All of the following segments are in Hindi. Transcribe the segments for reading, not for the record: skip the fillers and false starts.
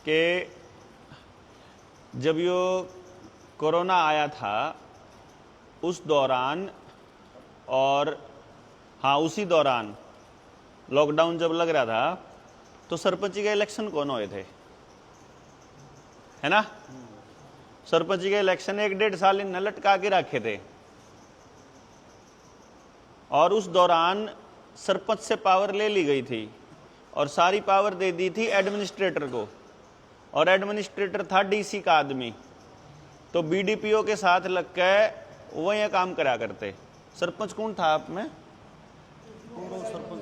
कि जब यो कोरोना आया था उस दौरान, और हाँ उसी दौरान लॉकडाउन जब लग रहा था, तो सरपंच के इलेक्शन कौन हुए थे, है ना? सरपंच के इलेक्शन 1-1.5 साल इन लटका के रखे थे, और उस दौरान सरपंच से पावर ले ली गई थी और सारी पावर दे दी थी एडमिनिस्ट्रेटर को, और एडमिनिस्ट्रेटर था डीसी का आदमी। तो बीडीपीओ के साथ लग के वो ये काम करा करते। सरपंच कौन था आप में?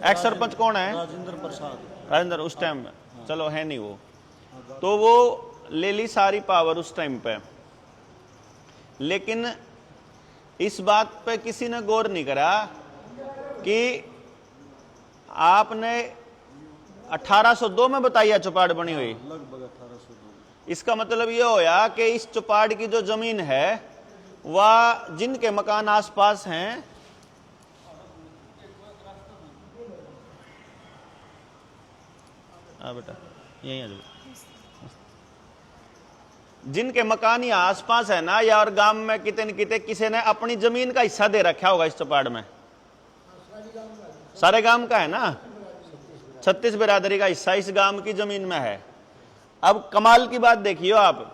एक्स सरपंच कौन है? राजेंद्र प्रसाद। राजेंद्र उस टाइम में, चलो है नहीं वो, तो वो ले ली सारी पावर उस टाइम पे। लेकिन इस बात पे किसी ने गौर नहीं करा कि आपने 1802 में बताइए चौपाड़ बनी हुई, लगभग 1802। इसका मतलब ये होया कि इस चौपाड़ की जो जमीन है वह जिनके मकान आसपास हैं, बेटा यही आ जाओ, जिनके मकान यहाँ आसपास है ना, या और गांव में किते न किते किसी ने अपनी जमीन का हिस्सा दे रखा होगा इस चौपाड़ में। सारे गांव का है ना, 36 बिरादरी का हिस्सा इस गांव की जमीन में है। अब कमाल की बात देखियो आप,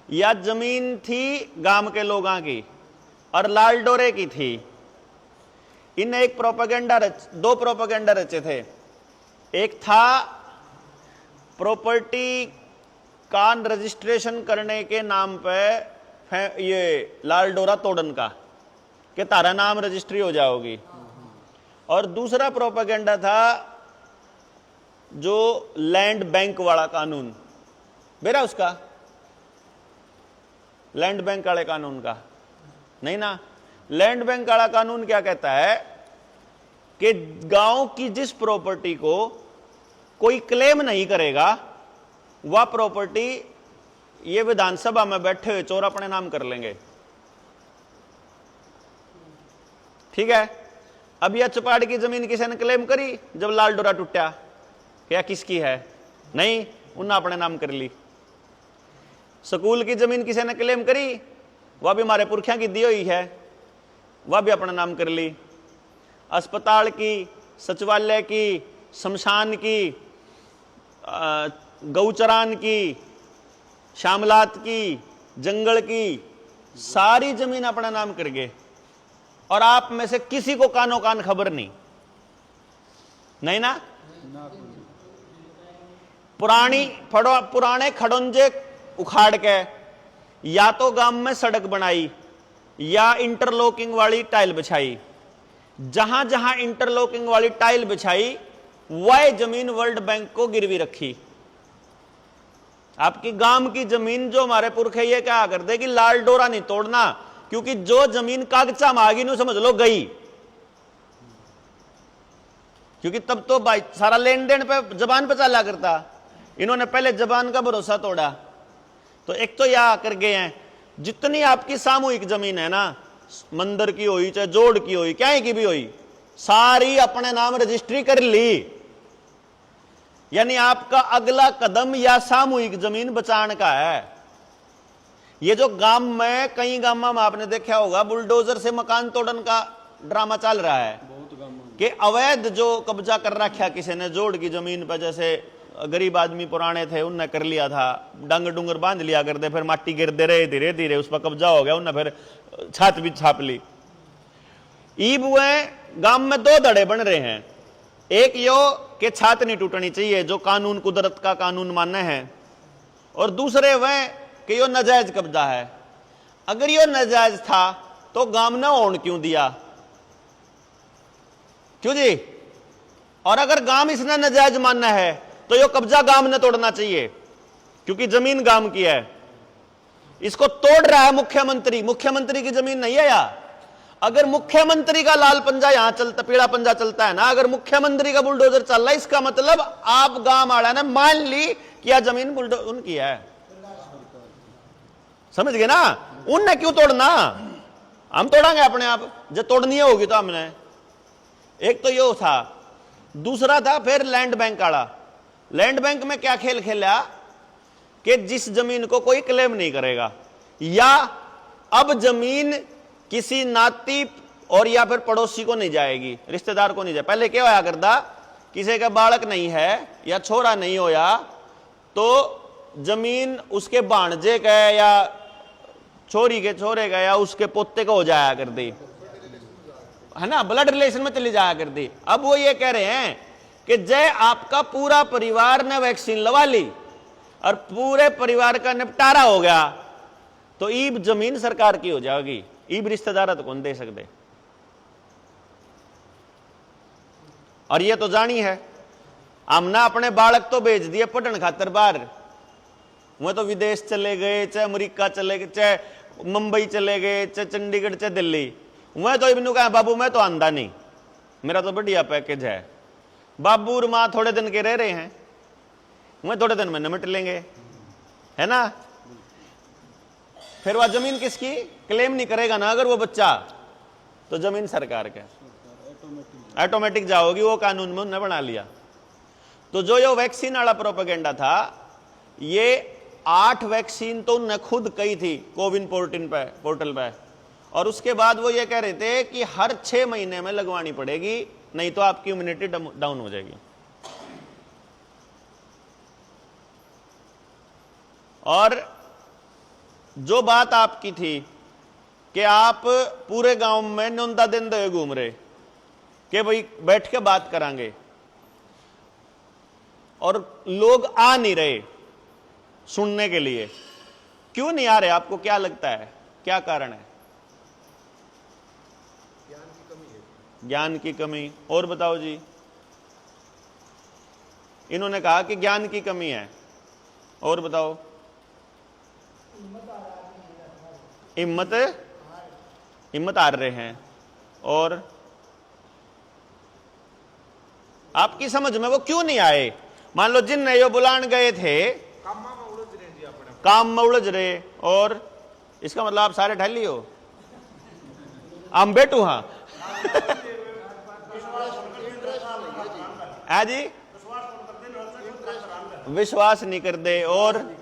यह जमीन थी गांव के लोगों की और लाल डोरे की थी। इन्हें एक दो प्रोपेगेंडा रचे थे। एक था प्रॉपर्टी का रजिस्ट्रेशन करने के नाम पे ये लाल डोरा तोड़न का, कि तारा नाम रजिस्ट्री हो जाओगी, और दूसरा प्रोपेगेंडा था जो लैंड बैंक वाला कानून, बेरा उसका लैंड बैंक वाले कानून का नहीं ना। लैंड बैंक वाला कानून क्या कहता है कि गांव की जिस प्रॉपर्टी को कोई क्लेम नहीं करेगा वह प्रॉपर्टी ये विधानसभा में बैठे हुए चोर अपने नाम कर लेंगे। ठीक है, अब यह चौपाड़ की जमीन किसी ने क्लेम करी जब लाल डोरा टूटा, क्या किसकी है? नहीं, उन्होंने अपने नाम कर ली। स्कूल की जमीन किसी ने क्लेम करी, वह भी हमारे पुरखियां की दी हुई है, वह भी अपना नाम कर ली। अस्पताल की, सचिवालय की, शमशान की, गौचरान की, श्यामलात की, जंगल की, सारी जमीन अपना नाम कर गए, और आप में से किसी को कानो कान खबर नहीं ना। पुराने खड़ोंजे उखाड़ के या तो गांव में सड़क बनाई या इंटरलॉकिंग वाली टाइल बिछाई। जहां जहां इंटरलॉकिंग वाली टाइल बिछाई वह जमीन वर्ल्ड बैंक को गिरवी रखी। आपकी गांव की जमीन जो हमारे पुरखे ये क्या कर दे कि लाल डोरा नहीं तोड़ना, क्योंकि जो जमीन कागजा में आ गई समझ लो गई, क्योंकि तब तो भाई सारा लेन देन पे जबान पे चला करता। इन्होंने पहले जबान का भरोसा तोड़ा। तो एक तो यह कर गए हैं, जितनी आपकी सामूहिक जमीन है ना, मंदिर की हुई चाहे जोड़ की हुई क्या की भी हुई, सारी अपने नाम रजिस्ट्री कर ली। यानी आपका अगला कदम या सामूहिक जमीन बचाने का है। ये जो गांव में, कई गांव में आपने देखा होगा बुलडोजर से मकान तोड़न का ड्रामा चल रहा है, कि अवैध जो कब्जा कर रखा किसी ने जोड़ की जमीन पर, जैसे गरीब आदमी पुराने थे उनने कर लिया था, डंगर डूंगर बांध लिया करते, फिर माटी गिरते रहे, धीरे धीरे उस पर कब्जा हो गया, उनने फिर छात भी छाप ली। ईब हुए गांव में दो धड़े बन रहे हैं, एक यो कि छात नहीं टूटनी चाहिए जो कानून कुदरत का कानून माने हैं, और दूसरे वह कि यो नाजायज कब्जा है। अगर यो नाजायज था तो गांव ने ओन क्यों दिया? क्यों जी? और अगर गांव इसने नाजायज मानना है तो यो कब्जा गांव ने तोड़ना चाहिए, क्योंकि जमीन गांव की है। इसको तोड़ रहा है मुख्यमंत्री, मुख्यमंत्री की जमीन नहीं है यार। अगर मुख्यमंत्री का लाल पंजा यहां चलता, पीला पंजा चलता है ना, अगर मुख्यमंत्री का बुलडोजर चल रहा है, इसका मतलब आप गांव वाला ने मान ली कि यह जमीन बुलडोजर उनकी है। समझ गए ना? उनने क्यों तोड़ना? हम तोड़ांगे अपने आप, जब तोड़नी होगी तो हमने। एक तो यो था, दूसरा था फिर लैंड बैंक वाला। लैंड बैंक में क्या खेल खेला कि जिस जमीन को कोई क्लेम नहीं करेगा, या अब जमीन किसी नाती और या फिर पड़ोसी को नहीं जाएगी, रिश्तेदार को नहीं जाए। पहले क्या होया करता, किसी का बालक नहीं है या छोरा नहीं होया तो जमीन उसके भांजे का या छोरी के छोरे का या उसके पोते का हो जाया करती है ना, ब्लड रिलेशन में चली जाया करती। अब वो ये कह रहे हैं कि जय आपका पूरा परिवार ने वैक्सीन लगा ली और पूरे परिवार का निपटारा हो गया, तो ईब जमीन सरकार की हो जाएगी, ईब रिश्तेदार तो कौन दे सकते। और ये तो जानी है, हमने अपने बालक तो भेज दिए पढ़ने खातर बाहर, वह तो विदेश चले गए, चाहे अमेरिका चले गए, चाहे मुंबई चले गए, चाहे चंडीगढ़, चाहे दिल्ली। वह तो इबनू कहा बाबू मैं तो आंदा नहीं, मेरा तो बढ़िया पैकेज है। बाबू और माँ थोड़े दिन के रह रहे हैं, वह थोड़े दिन में निमट लेंगे, है ना। फिर वह जमीन किसकी क्लेम नहीं करेगा ना अगर वो बच्चा, तो जमीन सरकार का ऑटोमेटिक जाओगी, वो कानून में उन्होंने बना लिया। तो जो ये वैक्सीन वाला प्रोपेगेंडा था, ये 8 वैक्सीन तो उन्होंने खुद कही थी कोविन पोर्टल पे, और उसके बाद वो ये कह रहे थे कि हर 6 महीने में लगवानी पड़ेगी, नहीं तो आपकी इम्यूनिटी डाउन हो जाएगी। और जो बात आपकी थी कि आप पूरे गांव में नौंदा दिन दे घूम रहे कि भाई बैठ के बात करांगे, और लोग आ नहीं रहे सुनने के लिए, क्यों नहीं आ रहे? आपको क्या लगता है, क्या कारण है? ज्ञान की कमी। और बताओ जी, इन्होंने कहा कि ज्ञान की कमी है, और बताओ। हिम्मत हार रहे हैं। और आपकी समझ में वो क्यों नहीं आए? मान लो जिन ये बुलान गए थे काम में उलझ रहे, और इसका मतलब आप सारे ढाली हो, हम बेटू हाँ है जी, विश्वास नहीं कर दे। और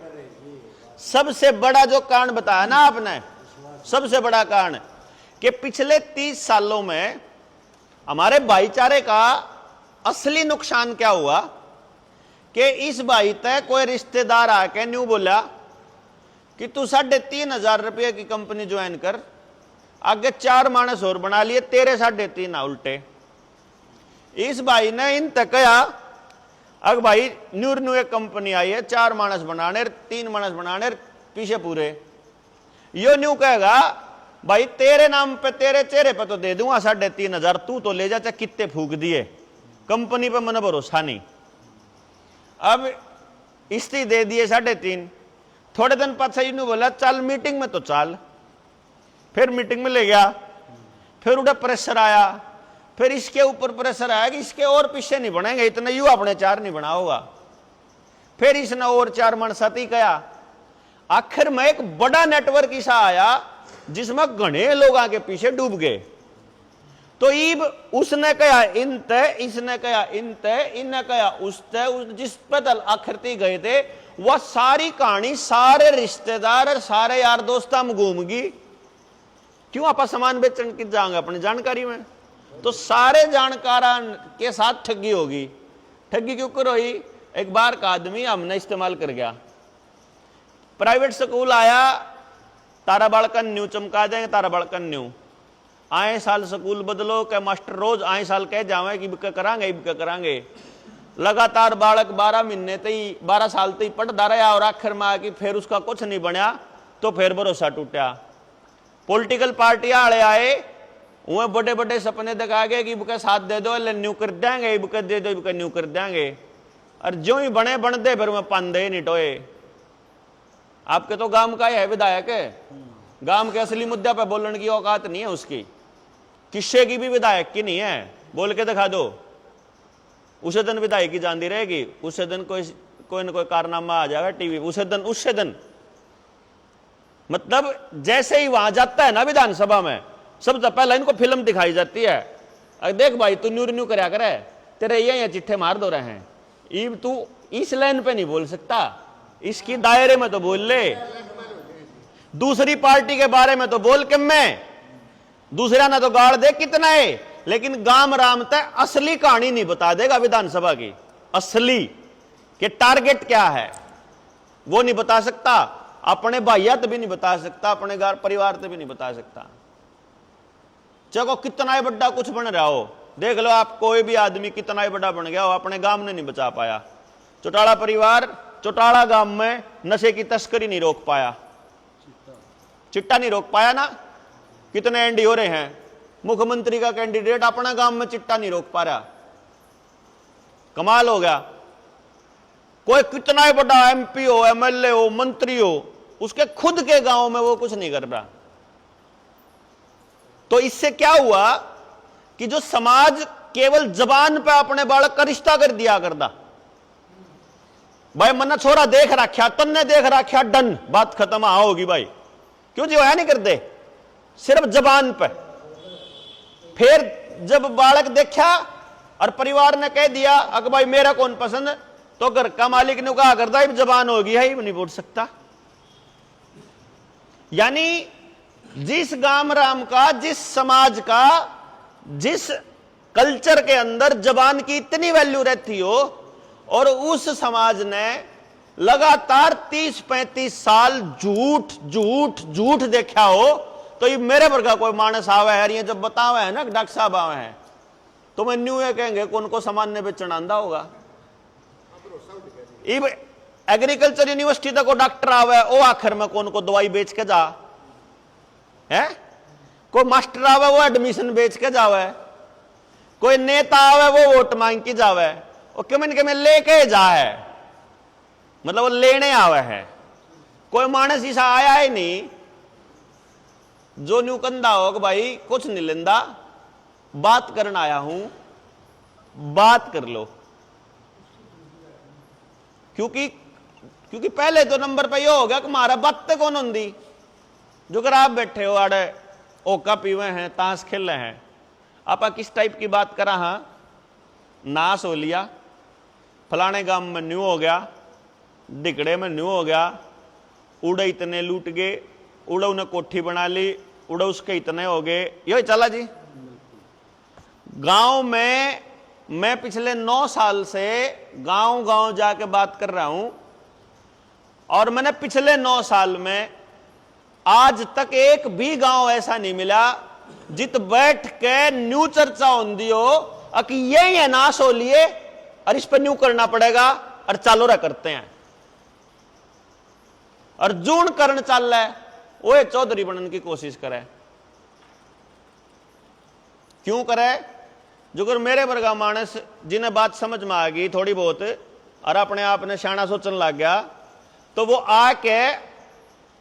सबसे बड़ा जो कारण बताया ना आपने, सबसे बड़ा कारण कि पिछले 30 सालों में हमारे भाईचारे का असली नुकसान क्या हुआ कि इस भाई तक कोई रिश्तेदार आके न्यू बोला कि तू 3,500 रुपये की कंपनी ज्वाइन कर, आगे 4 मानस और बना लिए, तेरे 3.5 उल्टे। इस भाई ने इन तक कहा अग भाई न्यू एक कंपनी आई है, 4 मानस बनाने, 3 मानस बनाने, पीछे पूरे। यो न्यू कहेगा भाई तेरे नाम पे तेरे चेहरे पे तो दे दूंगा 3,500, तू तो ले जा, चाहे कितने फूक दिए, कंपनी पे मन भरोसा नहीं। अब इस्ती दे दिए 3.5। थोड़े दिन पाछा इन्होंने बोला चल मीटिंग में, तो चल। फिर मीटिंग में ले गया, फिर उधर प्रेशर आया, फिर इसके ऊपर प्रेशर आया कि इसके और पीछे नहीं बनेंगे, इतने यू अपने 4 नहीं बना होगा। फिर इसने और 4 मन सती कया। आखिर में एक बड़ा नेटवर्क ऐसा आया जिसमें घने लोग आगे पीछे डूब गए। तो ईब उसने कहा इन तय, इसने कहा इन तय, इनने कहा उस तय, जिस पे तल आखिरती गए थे, वह सारी कहानी सारे रिश्तेदार और सारे यार दोस्त हम घूमगी। क्यों आप सामान बेचने की जाएंगे अपनी जानकारी में? तो सारे जानकार के साथ ठगी होगी। ठगी क्यों कर हुई? एक बार का आदमी हमने इस्तेमाल कर गया, प्राइवेट स्कूल आया, तारा बालकन न्यू चमका देंगे, तारा बालकन न्यू। आए साल स्कूल बदलो के मास्टर रोज आए साल कह जावे कि इबका करांगे। लगातार बालक 12 महीने तई 12 साल तई पढ़ता रहा, और आखिर में आके फिर उसका कुछ नहीं बनया, तो फिर भरोसा टूटा। पॉलिटिकल पार्टियां आड़े आए, वह बड़े बड़े सपने दिखा गए कि इबका साथ दे दो, न्यू कर देंगे, इबका दे दो, इबका न्यू कर देंगे। और जो ही बने बनते फिर वह पांदे नहीं टोए। आपके तो गांव का ही है विधायक है, गांव के असली मुद्दे पे बोलने की औकात नहीं है उसकी, किस्से की भी विधायक की नहीं है, बोल के दिखा दो। उसे दिन विधायक की जानती रहेगी, उसे दिन कोई न कोई कारनामा आ जाएगा टीवी, उससे दिन मतलब जैसे ही वहां जाता है ना विधानसभा में, सबसे पहले इनको फिल्म दिखाई जाती है। अरे देख भाई तू न्यू करया करे, तेरे ये चिट्ठे मार दो रहे हैं, ईब तू इस लाइन पे नहीं बोल सकता, इसकी दायरे में तो बोल ले, दूसरी पार्टी के बारे में तो बोल कि मैं दूसरा ना तो गाड़ दे कितना है, लेकिन गाम राम तय असली कहानी नहीं बता देगा विधानसभा की, असली कि टारगेट क्या है वो नहीं बता सकता, अपने भाइयात भी नहीं बता सकता, अपने घर परिवार से भी नहीं बता सकता। चाहे कितना ही बड़ा कुछ बन रहा हो, देख लो आप कोई भी आदमी कितना ही बड़ा बन गया हो, अपने गांव ने नहीं बचा पाया। चौटाला परिवार चौटाला गांव में नशे की तस्करी नहीं रोक पाया, चिट्टा नहीं रोक पाया ना। कितने एंडी हो रहे हैं, मुख्यमंत्री का कैंडिडेट अपना गांव में चिट्टा नहीं रोक पा रहा, कमाल हो गया। कोई कितना ही बड़ा एमपी हो, एमएलए हो, मंत्री हो, उसके खुद के गांव में वो कुछ नहीं कर रहा। तो इससे क्या हुआ कि जो समाज केवल जबान पे अपने बालक का रिश्ता कर दिया करता, भाई मन्ना छोरा देख रखा, तन्ने देख रखा, डन, बात खत्म, हाँ होगी भाई, क्यों जी वो है नहीं करते, सिर्फ जबान पे। फिर जब बालक देखा और परिवार ने कह दिया अगर भाई मेरा कौन पसंद, तो घर का मालिक ने कहा करता है जबान होगी है, नहीं बोल सकता। यानी जिस गांव राम का, जिस समाज का, जिस कल्चर के अंदर जबान की इतनी वैल्यू रहती हो, और उस समाज ने लगातार 30-35 साल झूठ झूठ झूठ देखा हो, तो ये मेरे पर का कोई मानस आवे है, ये जब बतावे है ना डॉक्टर साहब आवे हैं, तो मैं न्यू ये कहेंगे कौन को सामान्य बेचन आंदा होगा। एग्रीकल्चर यूनिवर्सिटी तक को डॉक्टर आवे, वो आखिर में कौन को दवाई बेच के जा है, कोई मास्टर आवे वो एडमिशन बेच के जावे, कोई नेता आवे वो वोट मांग के जावे, वो कमें लेके जा है, मतलब वो लेने आवे है। कोई मानस ऐसा आया ही नहीं जो न्यू कंधा हो कि भाई कुछ नहीं लेंदा, बात करना आया हूं, बात कर लो। क्योंकि पहले तो नंबर पे ये हो गया कि हमारा बात तो कौन होंगी, जो कर आप बैठे हो आड़े ओका पीवे हैं, ताश खेल रहे हैं, आप किस टाइप की बात करा, हाँ नाश हो लिया, फलाने गांव में न्यू हो गया, डिकड़े में न्यू हो गया, उड़े इतने लूट गए, उड़े उन्हें कोठी बना ली, उड़े उसके इतने हो गए, यही चला जी। गांव में मैं पिछले 9 साल से गांव गांव जाके बात कर रहा हूं, और मैंने पिछले 9 साल में आज तक एक भी गांव ऐसा नहीं मिला जित बैठ के न्यू चर्चा होती हो कि यही है नाश हो लिए और इस पर न्यू करना पड़ेगा, और चालो रहा करते हैं, और जून करण चल रहा है वो चौधरी बनने की कोशिश करे। क्यों करे? जो कर मेरे वर्गा मानस जिन्हें बात समझ में आ गई थोड़ी बहुत और अपने आप ने शाना सोचने लग गया, तो वो आके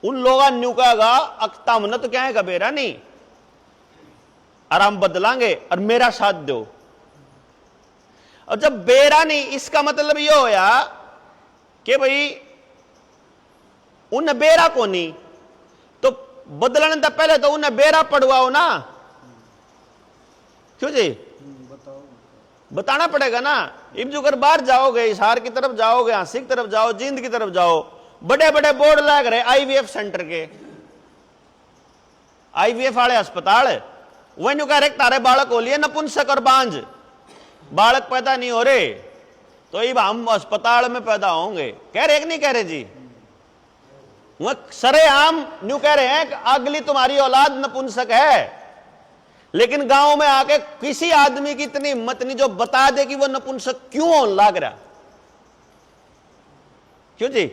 उन लोगों न्यू कहेगा अक्ता मन तो क्या है बेरा नहीं, आराम बदलांगे और मेरा साथ दो। और जब बेरा नहीं, इसका मतलब ये होया कि भाई उन्हें बेरा को नहीं, तो बदलने तो पहले तो उन्हें बेरा पड़वाओ ना, क्यों जी बताना पड़ेगा ना। इब जो कर बाहर जाओगे, हिसार की तरफ जाओगे, हांसी की तरफ जाओ, जींद की तरफ जाओ, बड़े बड़े बोर्ड लग रहे आईवीएफ सेंटर के, आईवीएफ वाले अस्पताल, वही नु कह रहे तारे बालक हो लिए नपुंसक और बांझ, बालक पैदा नहीं हो रहे, तो इब हम अस्पताल में पैदा होंगे, कह रहे कि नहीं कह रहे जी? वह सरेआम न्यू कह रहे हैं कि अगली तुम्हारी औलाद नपुंसक है, लेकिन गांव में आके किसी आदमी की इतनी हिम्मत नहीं जो बता दे कि वो नपुंसक क्यों होने लग रहा। क्यों जी?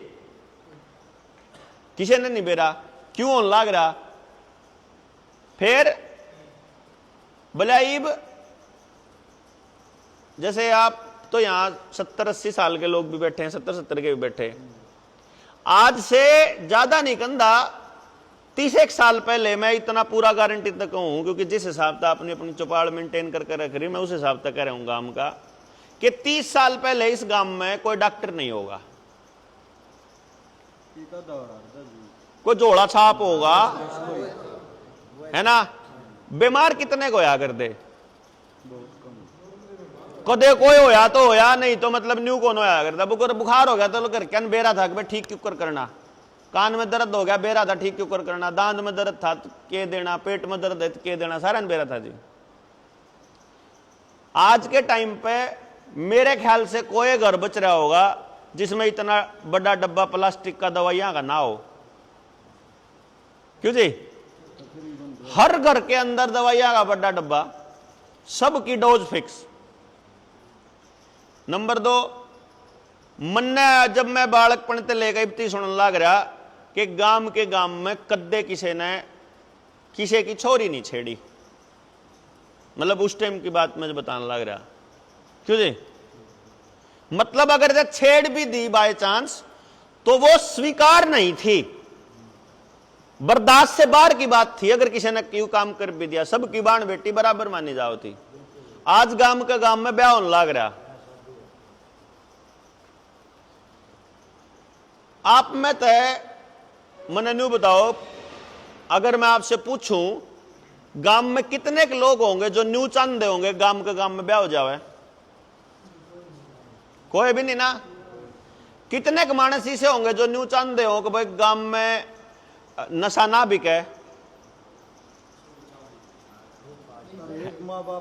किसी ने नहीं बेरा क्यों होने लग रहा। फिर बलाइब जैसे आप तो यहां 70-80 साल के लोग भी बैठे हैं, 70-70 के भी बैठे, आज से ज्यादा नहीं कंधा 30 साल पहले, मैं इतना पूरा गारंटी तक हूं क्योंकि जिस हिसाब से अपनी अपनी चौपाल मेंटेन करके रख रही, मैं उस हिसाब तक कह रहा हूं गांव का, कि 30 साल पहले इस गांव में कोई डॉक्टर नहीं होगा, कोई जोड़ा छाप होगा, है ना। बीमार कितने को या कर दे, कदे कोई होया तो होया, नहीं तो मतलब न्यू कौन होया करता। बुखार हो गया तो घर क्या बेरा था कि भाई ठीक क्यों कर करना, कान में दर्द हो गया बेरा था ठीक क्यों कर करना, दांत में दर्द था तो के देना, पेट में दर्द है तो के देना, सारा बेरा था जी। आज के टाइम पे मेरे ख्याल से कोई घर बच रहा होगा जिसमें इतना बड़ा डब्बा प्लास्टिक का दवाइयां का ना हो। क्यों जी? हर घर के अंदर दवाइयां का बड़ा डब्बा, सबकी डोज फिक्स। नंबर 2, मन्ने जब मैं बालकपन ते लेकर इतनी सुनने लग रहा कि गांव के गांव में कद्दे किसी ने किसी की छोरी नहीं छेड़ी, मतलब उस टाइम की बात मुझे बताने लग रहा। क्यों जी? मतलब अगर जब छेड़ भी दी बाय चांस तो वो स्वीकार नहीं थी, बर्दाश्त से बाहर की बात थी। अगर किसी ने क्यों काम कर भी दिया, सबकी बाण बेटी बराबर मानी जाओ थी। आज गांव के गांव में ब्याह होने लग रहा। आप में तय मने न्यू बताओ, अगर मैं आपसे पूछूं गांव में कितने के लोग होंगे जो न्यू चांदे होंगे गांव के गांव में ब्याह हो जावे? कोई भी नहीं ना। कितने के मानस ऐसे होंगे जो न्यू चांदे हो कि भाई गांव में नशा ना बिके?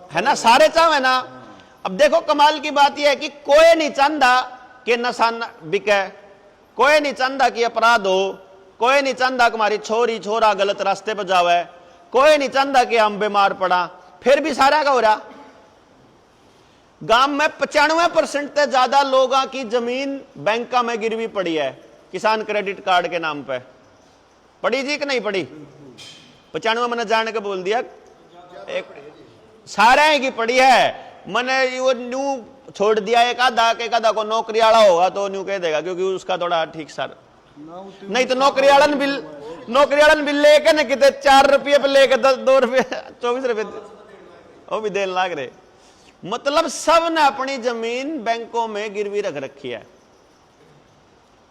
है ना, सारे चाहे ना। अब देखो कमाल की बात यह है कि कोई नहीं चाहता कि नशा बिके, कोई नहीं चाहता कि अपराध हो, कोई नहीं चाहता कि हमारी छोरी छोरा गलत रास्ते पर जावे, कोई नहीं चाहता कि हम बीमार पड़ा, फिर भी सारा का हो रहा। गांव में 95% से ज्यादा लोगों की जमीन बैंक में गिरवी पड़ी है किसान क्रेडिट कार्ड के नाम पे। पड़ी जी कि नहीं पड़ी? 95 मैंने जान के बोल दिया, एक सारे की पड़ी है। मैंने वो न्यू छोड़ दिया एक आधा को नौकरी वाला होगा तो न्यू कह देगा क्योंकि उसका थोड़ा ठीक सर, नहीं तो नौकरी वालन बिल लेके ना कितने 4 रुपये पे लेके 2 रुपये 24 रुपये वो भी देने लाग रहे। मतलब सब ने अपनी जमीन बैंकों में गिरवी रख रखी है।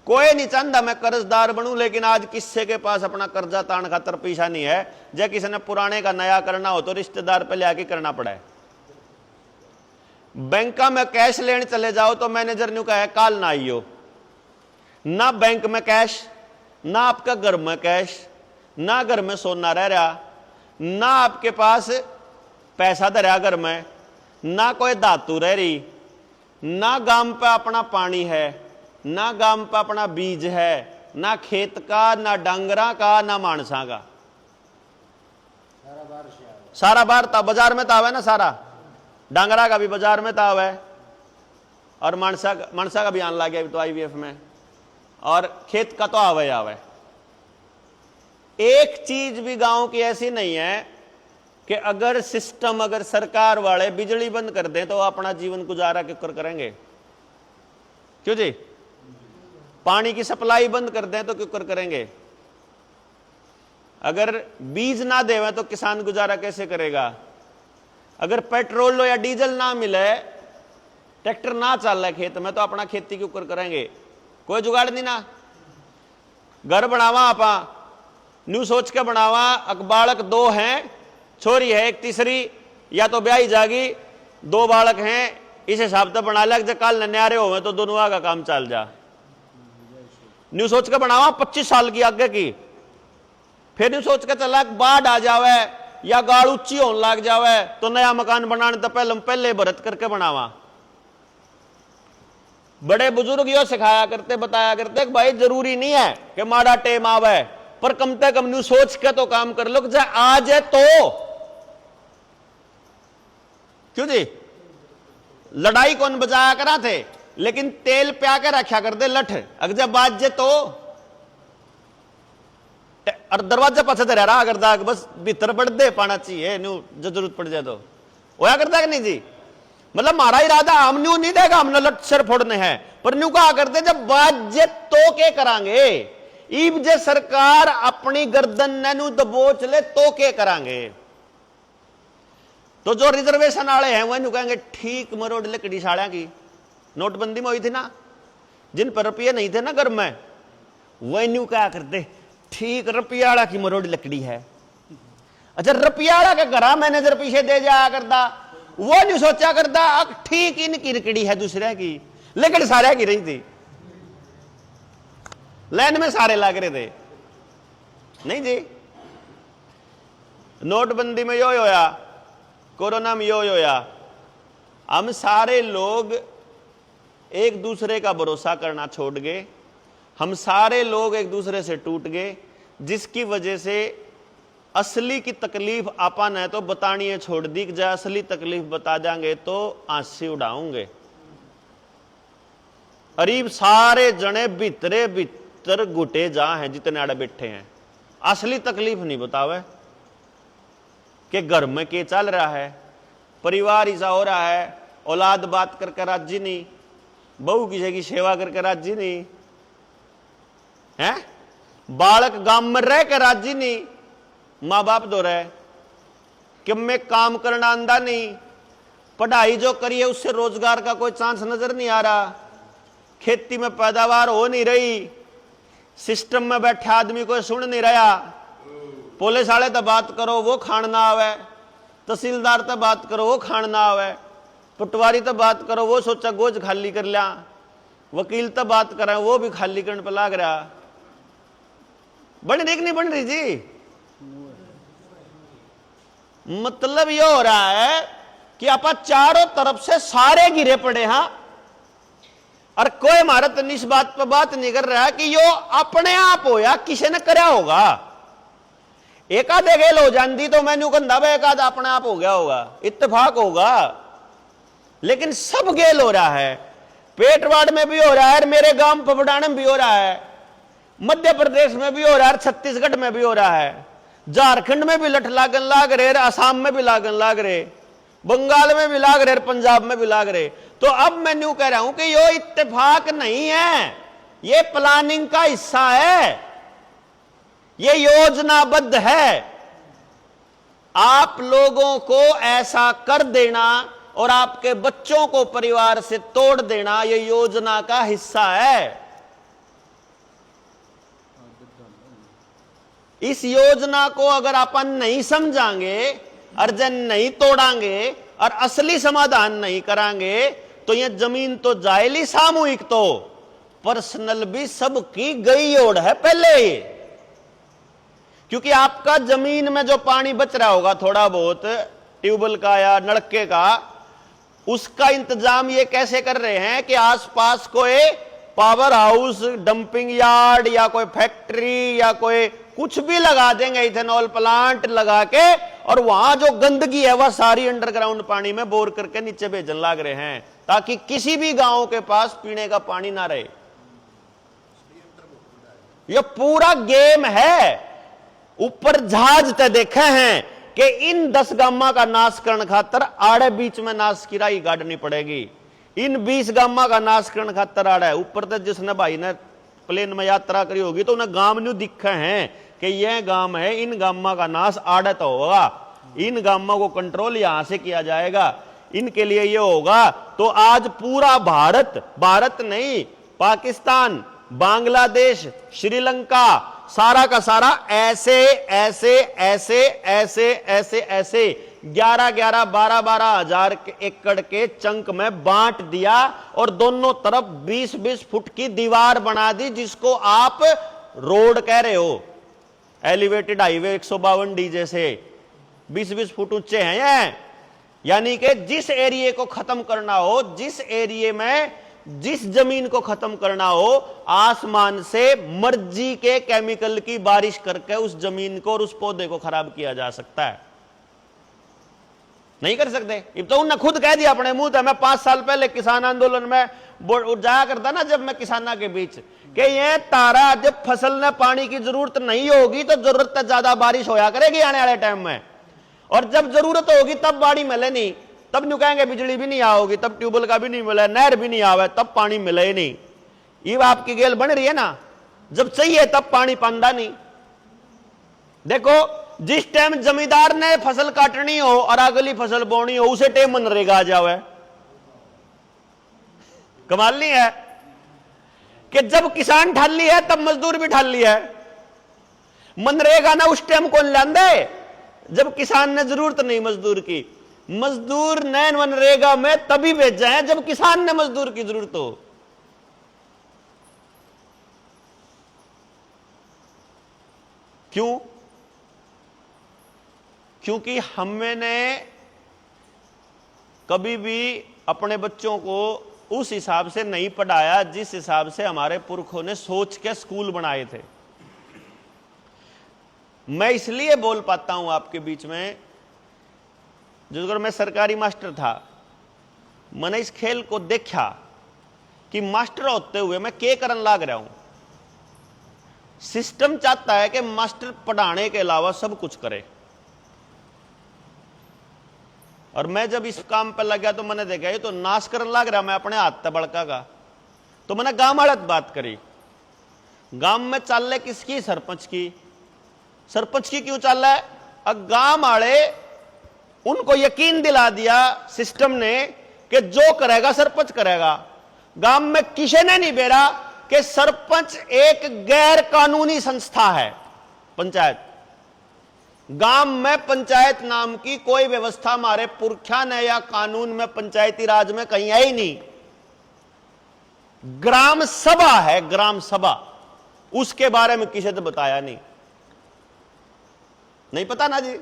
कोई नहीं चाहता मैं कर्जदार बनूं, लेकिन आज किसी के पास अपना कर्जा तान खातर पैसा नहीं है। जब किसी ने पुराने का नया करना हो तो रिश्तेदार पे लेके करना पड़ा है। बैंका में कैश लेने चले जाओ तो मैनेजर ने कहा काल ना आइयो, ना बैंक में कैश, ना आपका घर में कैश, ना घर में सोना रह रहा, ना आपके पास पैसा धरा घर में, ना कोई धातु रह रही, ना गांव पे अपना पानी है, ना गांव पे अपना बीज है, ना खेत का, ना डांगरा का, ना मानसा का। सारा बाहर था, बाजार में ताव है ना, सारा डांगरा का भी बाजार में ताव है, और मानसा का भी आने लग गया तो IVF में, और खेत का तो आवे। एक चीज भी गांव की ऐसी नहीं है कि अगर सिस्टम, अगर सरकार वाले बिजली बंद कर दें तो अपना जीवन गुजारा क्यों करेंगे? क्यों जी? पानी की सप्लाई बंद कर दें तो क्यों करेंगे? अगर बीज ना देवें तो किसान गुजारा कैसे करेगा? अगर पेट्रोल या डीजल ना मिले, ट्रैक्टर ना चल रहा खेत में, तो अपना खेती क्यों करेंगे? कोई जुगाड़ नहीं ना। घर बनावा आपा न्यू सोच के बनावा, बालक 2 हैं, छोरी है एक तीसरी, या तो ब्याही जागी, 2 बालक हैं, इस हिसाब से बना लिया जब कल न्यारे हो तो दोनों का काम चल जा। न्यू सोच के बनावा 25 साल की आगे की, फिर न्यू सोच के चला बाढ़ आ जावे या गाड़ ऊंची होने लग जावे तो नया मकान बनाने तो पहले भरत करके बनावा। बड़े बुजुर्ग यो सिखाया करते, बताया करते कि भाई जरूरी नहीं है कि माड़ा टेम आवे, पर कम से कम न्यू सोच के तो काम कर लो, चाहे आज है तो। क्यों जी? लड़ाई कौन बजाया करा थे, लेकिन तेल प्या के रखा कर दे लठ, अगर जब बाजे तो। और दरवाजा पाछे रह रहा अगर दाग बस भीतर बढ़ दे पाना चाहिए, न्यू जो जरूरत पड़ जाए तो होया करता कि नहीं जी? मतलब हमारा इरादा हम न्यू नहीं देगा, हमने लट सिर फोड़ने हैं, पर न्यू कहा करते जब बाजे तो के करांगे, ईब जे सरकार अपनी गर्दन नैनू दबोच ले तो के करांगे। तो जो रिजर्वेशन वाले हैं वह कहेंगे ठीक मरोड़ लकड़ी साड़िया की नोटबंदी में हुई थी ना, जिन पर रुपये नहीं थे ना घर में, वह न्यू क्या करते ठीक रुपयाड़ा की मरोड़ लकड़ी है। अच्छा रुपयाड़ा के घर मैनेजर पीछे दे जाया करता, वो नहीं सोचा करता ठीक इन किरकिड़ी है दूसरे की, लेकिन सारे की रही थी, लाइन में सारे लग रहे थे। नहीं जी, नोटबंदी में यो होया, कोरोना में यो होया, हम सारे लोग एक दूसरे का भरोसा करना छोड़ गए, हम सारे लोग एक दूसरे से टूट गए, जिसकी वजह से असली की तकलीफ अपन है तो बतानी है छोड़ दी, कि जब असली तकलीफ बता जाएंगे तो आंसी उड़ाऊंगे। करीब सारे जने भीतरे भीतर घुटे जा हैं जितने आड़े बैठे हैं, असली तकलीफ नहीं बतावे कि घर में क्या चल रहा है, परिवार ऐसा हो रहा है, औलाद बात करके राजी नहीं, बहू किसी की सेवा करके राजी नहीं है, बालक गांव में रह के राजी नहीं, माँ बाप दो रहे कि मैं काम करना आंदा नहीं, पढ़ाई जो करी है उससे रोजगार का कोई चांस नजर नहीं आ रहा, खेती में पैदावार हो नहीं रही, सिस्टम में बैठे आदमी कोई सुन नहीं रहा, पुलिस वाले तो बात करो वो खान ना आवे, तहसीलदार तो बात करो वो खान ना आवे, पटवारी तो बात करो वो सोचा गोज खाली कर लिया, वकील तो बात कर रहे हैं वो भी खाली करने पर लाग रहा। बन रही नहीं बन रही जी? मतलब ये हो रहा है कि आप चारों तरफ से सारे गिरे पड़े हैं, और कोई हमारा तो इस बात पर बात नहीं कर रहा कि यो अपने आप हो या किसी ने कराया होगा। एक आधे गेल हो जाती तो मैंने कंधा एक आधा अपने आप हो गया होगा, इत्तेफाक होगा, लेकिन सब गेल हो रहा है। पेटवाड़ में भी हो रहा है, मेरे गांव पपड़ाने में भी हो रहा है, मध्य प्रदेश में भी हो रहा है, छत्तीसगढ़ में भी हो रहा है, झारखंड में भी लठ लागन लाग रहे, असम में भी लागन लाग रहे, बंगाल में भी लाग रहे, पंजाब में भी लाग रहे। तो अब मैं न्यू कह रहा हूं कि यो इत्तेफाक नहीं है, ये प्लानिंग का हिस्सा है, ये योजनाबद्ध है। आप लोगों को ऐसा कर देना और आपके बच्चों को परिवार से तोड़ देना, ये योजना का हिस्सा है। इस योजना को अगर अपन नहीं समझांगे, अर्जन नहीं तोड़ांगे और असली समाधान नहीं करांगे तो यह जमीन तो जायली सामूहिक तो पर्सनल भी सबकी गई ओर है पहले ही। क्योंकि आपका जमीन में जो पानी बच रहा होगा थोड़ा बहुत ट्यूबवेल का या नलके का, उसका इंतजाम ये कैसे कर रहे हैं कि आसपास कोई पावर हाउस, डंपिंग यार्ड या कोई फैक्ट्री या कोई कुछ भी लगा देंगे, इथेनॉल प्लांट लगा के, और वहां जो गंदगी है वह सारी अंडरग्राउंड पानी में बोर करके नीचे भेजने लग रहे हैं, ताकि किसी भी गांव के पास पीने का पानी ना रहे। यह पूरा गेम है। ऊपर जहाज ते देखे हैं कि इन 10 गामा का नाश करने खातर आड़े बीच में नाश की राई गाड़नी पड़ेगी, इन 20 गामा का नाश करने खातर आड़े ऊपर तक। जिसने भाई ने प्लेन में यात्रा करी होगी तो उन्हें गांव न्यू दिखे हैं कि यह गांव है, इन गामा का नाश आड़े तो होगा, इन गामा को कंट्रोल यहां से किया जाएगा, इनके लिए यह होगा। तो आज पूरा भारत नहीं, पाकिस्तान, बांग्लादेश, श्रीलंका, सारा का सारा ऐसे ऐसे ऐसे ऐसे ऐसे ऐसे 11-11, 12-12 हजार एकड़ के चंक में बांट दिया और दोनों तरफ 20-20 फुट की दीवार बना दी, जिसको आप रोड कह रहे हो। एलिवेटेड हाईवे 152D जैसे 20-20 फुट ऊंचे हैं ये। यानी कि जिस एरिया को खत्म करना हो, जिस एरिया में जिस जमीन को खत्म करना हो, आसमान से मर्जी के केमिकल की बारिश करके उस जमीन को और उस पौधे को खराब किया जा सकता है। नहीं कर सकते। अब तो उन्होंने खुद कह दिया अपने मुंह। मैं 5 साल पहले किसान आंदोलन में जाया करता ना, जब मैं किसानों के बीच, कि ये तारा जब फसल ने पानी की जरूरत नहीं होगी तो जरूरत से ज्यादा बारिश होया करेगी आने वाले टाइम में, और जब जरूरत होगी तब बाड़ी मिले नहीं, तब न्यू कहेंगे बिजली भी नहीं आओगी, तब ट्यूबवेल का भी नहीं मिले, नहर भी नहीं आवे, तब पानी मिले ही नहीं। ये आपकी गेल बन रही है ना, जब चाहिए तब पानी पांदा नहीं। देखो, जिस टाइम जमींदार ने फसल काटनी हो और अगली फसल बोनी हो, उसे टाइम मनरेगा आ जावे। कमाल नहीं है कि जब किसान ठाली है तब मजदूर भी ठाली है। मनरेगा ना उस टाइम कौन लांदे जब किसान ने जरूरत नहीं मजदूर की। मजदूर नैन मनरेगा में तभी भेजा है जब किसान ने मजदूर की जरूरत हो। क्यों? क्योंकि हमने कभी भी अपने बच्चों को उस हिसाब से नहीं पढ़ाया जिस हिसाब से हमारे पुरखों ने सोच के स्कूल बनाए थे। मैं इसलिए बोल पाता हूं आपके बीच में, जो अगर मैं सरकारी मास्टर था, मैंने इस खेल को देखा कि मास्टर होते हुए मैं क्या करन लाग रहा हूं। सिस्टम चाहता है कि मास्टर पढ़ाने के अलावा सब कुछ करे, और मैं जब इस काम पर लग गया तो मैंने देखा ये तो नाश करने लग रहा, मैं अपने हाथ तक बड़का का। तो मैंने गांव वाले बात करी, गांव में चाल रहे किसकी? सरपंच की। सरपंच की क्यों चल रहा है? अब गांव वाले उनको यकीन दिला दिया सिस्टम ने कि जो करेगा सरपंच करेगा। गांव में किसी ने नहीं बेरा कि सरपंच एक गैर कानूनी संस्था है। पंचायत, गांव में पंचायत नाम की कोई व्यवस्था हमारे पुरखा ने या कानून में पंचायती राज में कहीं है ही नहीं। ग्राम सभा है, ग्राम सभा, उसके बारे में किसी ने बताया नहीं। नहीं पता ना जी,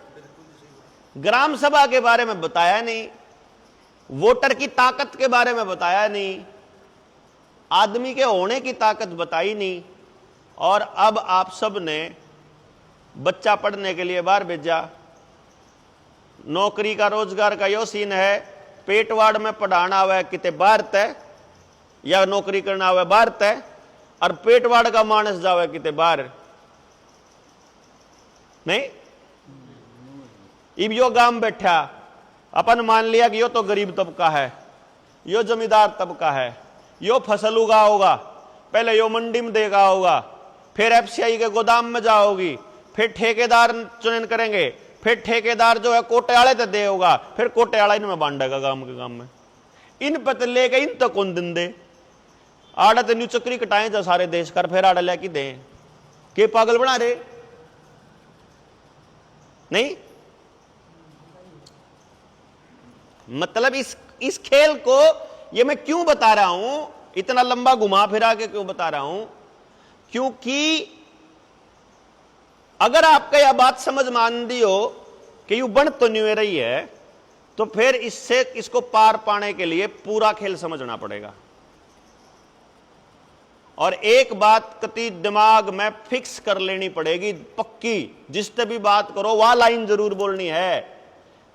ग्राम सभा के बारे में बताया नहीं, वोटर की ताकत के बारे में बताया नहीं, आदमी के होने की ताकत बताई नहीं। और अब आप सब ने बच्चा पढ़ने के लिए बाहर भेजा। नौकरी का रोजगार का यो सीन है, पेटवाड़ में पढ़ाना हुआ कितने बाहर तय, या नौकरी करना हुआ बाहर तय, और पेटवाड़ का मानस जावे कितने बाहर। नहीं, इब यो गांव बैठा, अपन मान लिया कि यो तो गरीब तबका है, यो जमींदार तबका है, यो फसल उगा होगा, पहले यो मंडी में देगा होगा, फिर एफसीआई के गोदाम में जाओगी, फिर ठेकेदार चुनन करेंगे, फिर ठेकेदार जो है कोटेवाले तो दे होगा, फिर कोटेवाला इनमें बांटेगा गांव के गांव में। इन पत लेके इन तो कौन दिन दे? आड़ा तो न्यू चक्री कटाए जो सारे देश कर, फिर आड़ा लेके दे के पागल बना रहे। नहीं, मतलब इस खेल को ये मैं क्यों बता रहा हूं, इतना लंबा घुमा फिरा के क्यों बता रहा हूं? क्योंकि अगर आपका यह बात समझ मान दी हो कि यू बन तो नहीं रही है, तो फिर इसको पार पाने के लिए पूरा खेल समझना पड़ेगा। और एक बात कति दिमाग में फिक्स कर लेनी पड़ेगी पक्की, जिससे भी बात करो वह लाइन जरूर बोलनी है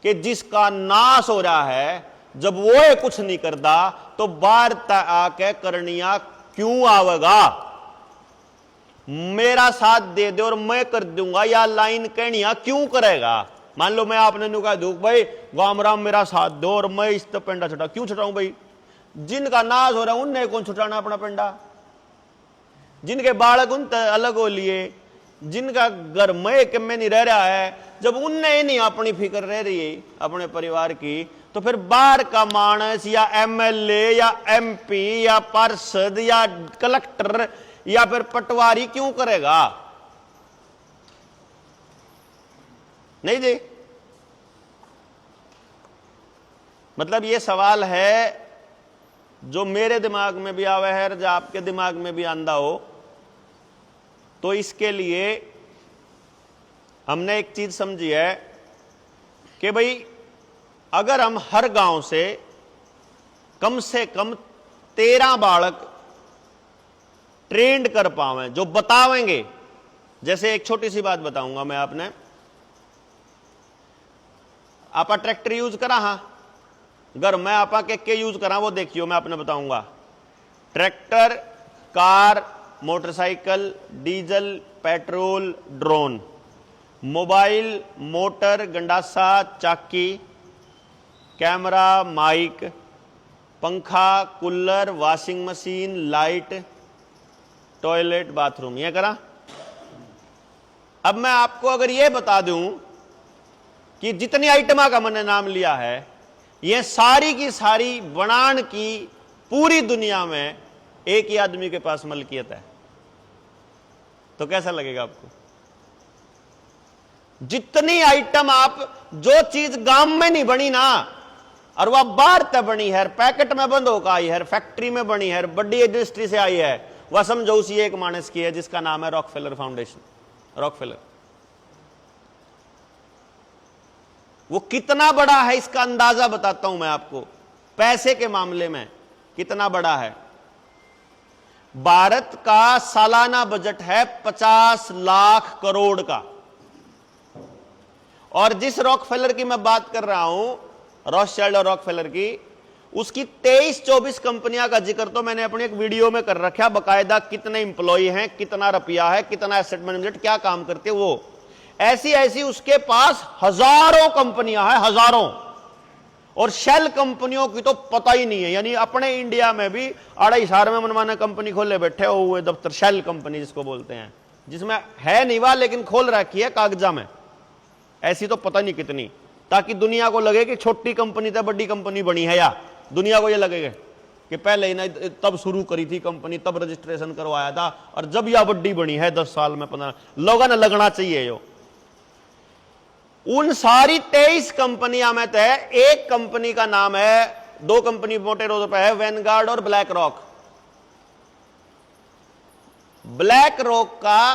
कि जिसका नाश हो रहा है, जब वो कुछ नहीं करता तो बाहर आके करनिया क्यों आवेगा? मेरा साथ दे दे और मैं कर दूंगा, या लाइन कहनिया क्यों करेगा? मान लो मैं आपने नु कहा दूं भाई गाम राम मेरा साथ दो और मैं इस तो पेंडा छुटा, क्यों छुटाऊं भाई? जिनका नाश हो रहा है उनने कौन छुटाना अपना पेंडा? जिनके बालक उन अलग हो लिए, जिनका घर में नहीं रह रहा है, जब उनने नहीं अपनी फिक्र रह रही है अपने परिवार की, तो फिर बाहर का मानस या एमएलए या एमपी या पार्षद या कलेक्टर या फिर पटवारी क्यों करेगा? नहीं जी, मतलब ये सवाल है जो मेरे दिमाग में भी आवे है, जो आपके दिमाग में भी आंदा हो। तो इसके लिए हमने एक चीज समझी है कि भाई अगर हम हर गांव से कम 13 बालक ट्रेंड कर पावे जो बतावेंगे। जैसे एक छोटी सी बात बताऊंगा मैं आपने, आपा ट्रैक्टर यूज करा, हाँ घर में आपा के यूज करा वो देखियो, मैं आपने बताऊंगा। Tractor, car, motorcycle, diesel, petrol, drone, mobile, motor, गंडासा, चाकी, कैमरा, माइक, पंखा, cooler, washing machine, light, toilet, bathroom, ये करा। अब मैं आपको अगर ये बता दूं कि जितनी आइटमा का मैंने नाम लिया है, ये सारी की सारी बनान की पूरी दुनिया में एक ही आदमी के पास मलकियत है, तो कैसा लगेगा आपको? जितनी आइटम आप, जो चीज गांव में नहीं बनी ना, और वह बाहर तक बनी है, पैकेट में बंद होकर आई है, फैक्ट्री में बनी है, बड़ी इंडस्ट्री से आई है, वह समझो उसी एक मानस की है जिसका नाम है रॉकफेलर फाउंडेशन। रॉकफेलर वो कितना बड़ा है इसका अंदाजा बताता हूं मैं आपको, पैसे के मामले में कितना बड़ा है। भारत का सालाना बजट है 50 लाख करोड़ का, और जिस रॉकफेलर की मैं बात कर रहा हूं, रॉथस्चाइल्ड और रॉकफेलर की, उसकी 23-24 कंपनियां का जिक्र तो मैंने अपनी एक वीडियो में कर रखा, बकायदा कितने इंप्लॉई हैं, कितना रुपया है, कितना एसेट मैनेजमेंट, क्या काम करते हैं वो। ऐसी ऐसी उसके पास हजारों कंपनियां हैं, हजारों, और शेल कंपनियों की तो पता ही नहीं है। यानी अपने इंडिया में भी 2.5 में मनमाना कंपनी खोले बैठे हुए दफ्तर, शेल कंपनी जिसको बोलते हैं, जिसमें है नहीं वह, लेकिन खोल रखी है कागजा में, ऐसी तो पता नहीं कितनी, ताकि दुनिया को लगे कि छोटी कंपनी तो बड़ी कंपनी बनी है, या दुनिया को यह लगेगा कि पहले ही ना तब शुरू करी थी कंपनी, तब रजिस्ट्रेशन करवाया था, और जब यह बड़ी बनी है 10 साल में 15, लोगों ने लगना चाहिए। यो उन सारी 23 कंपनियां में तो एक कंपनी का नाम है, 2 कंपनी मोटे रोड पे है, वैनगार्ड और ब्लैक रॉक। ब्लैक रॉक का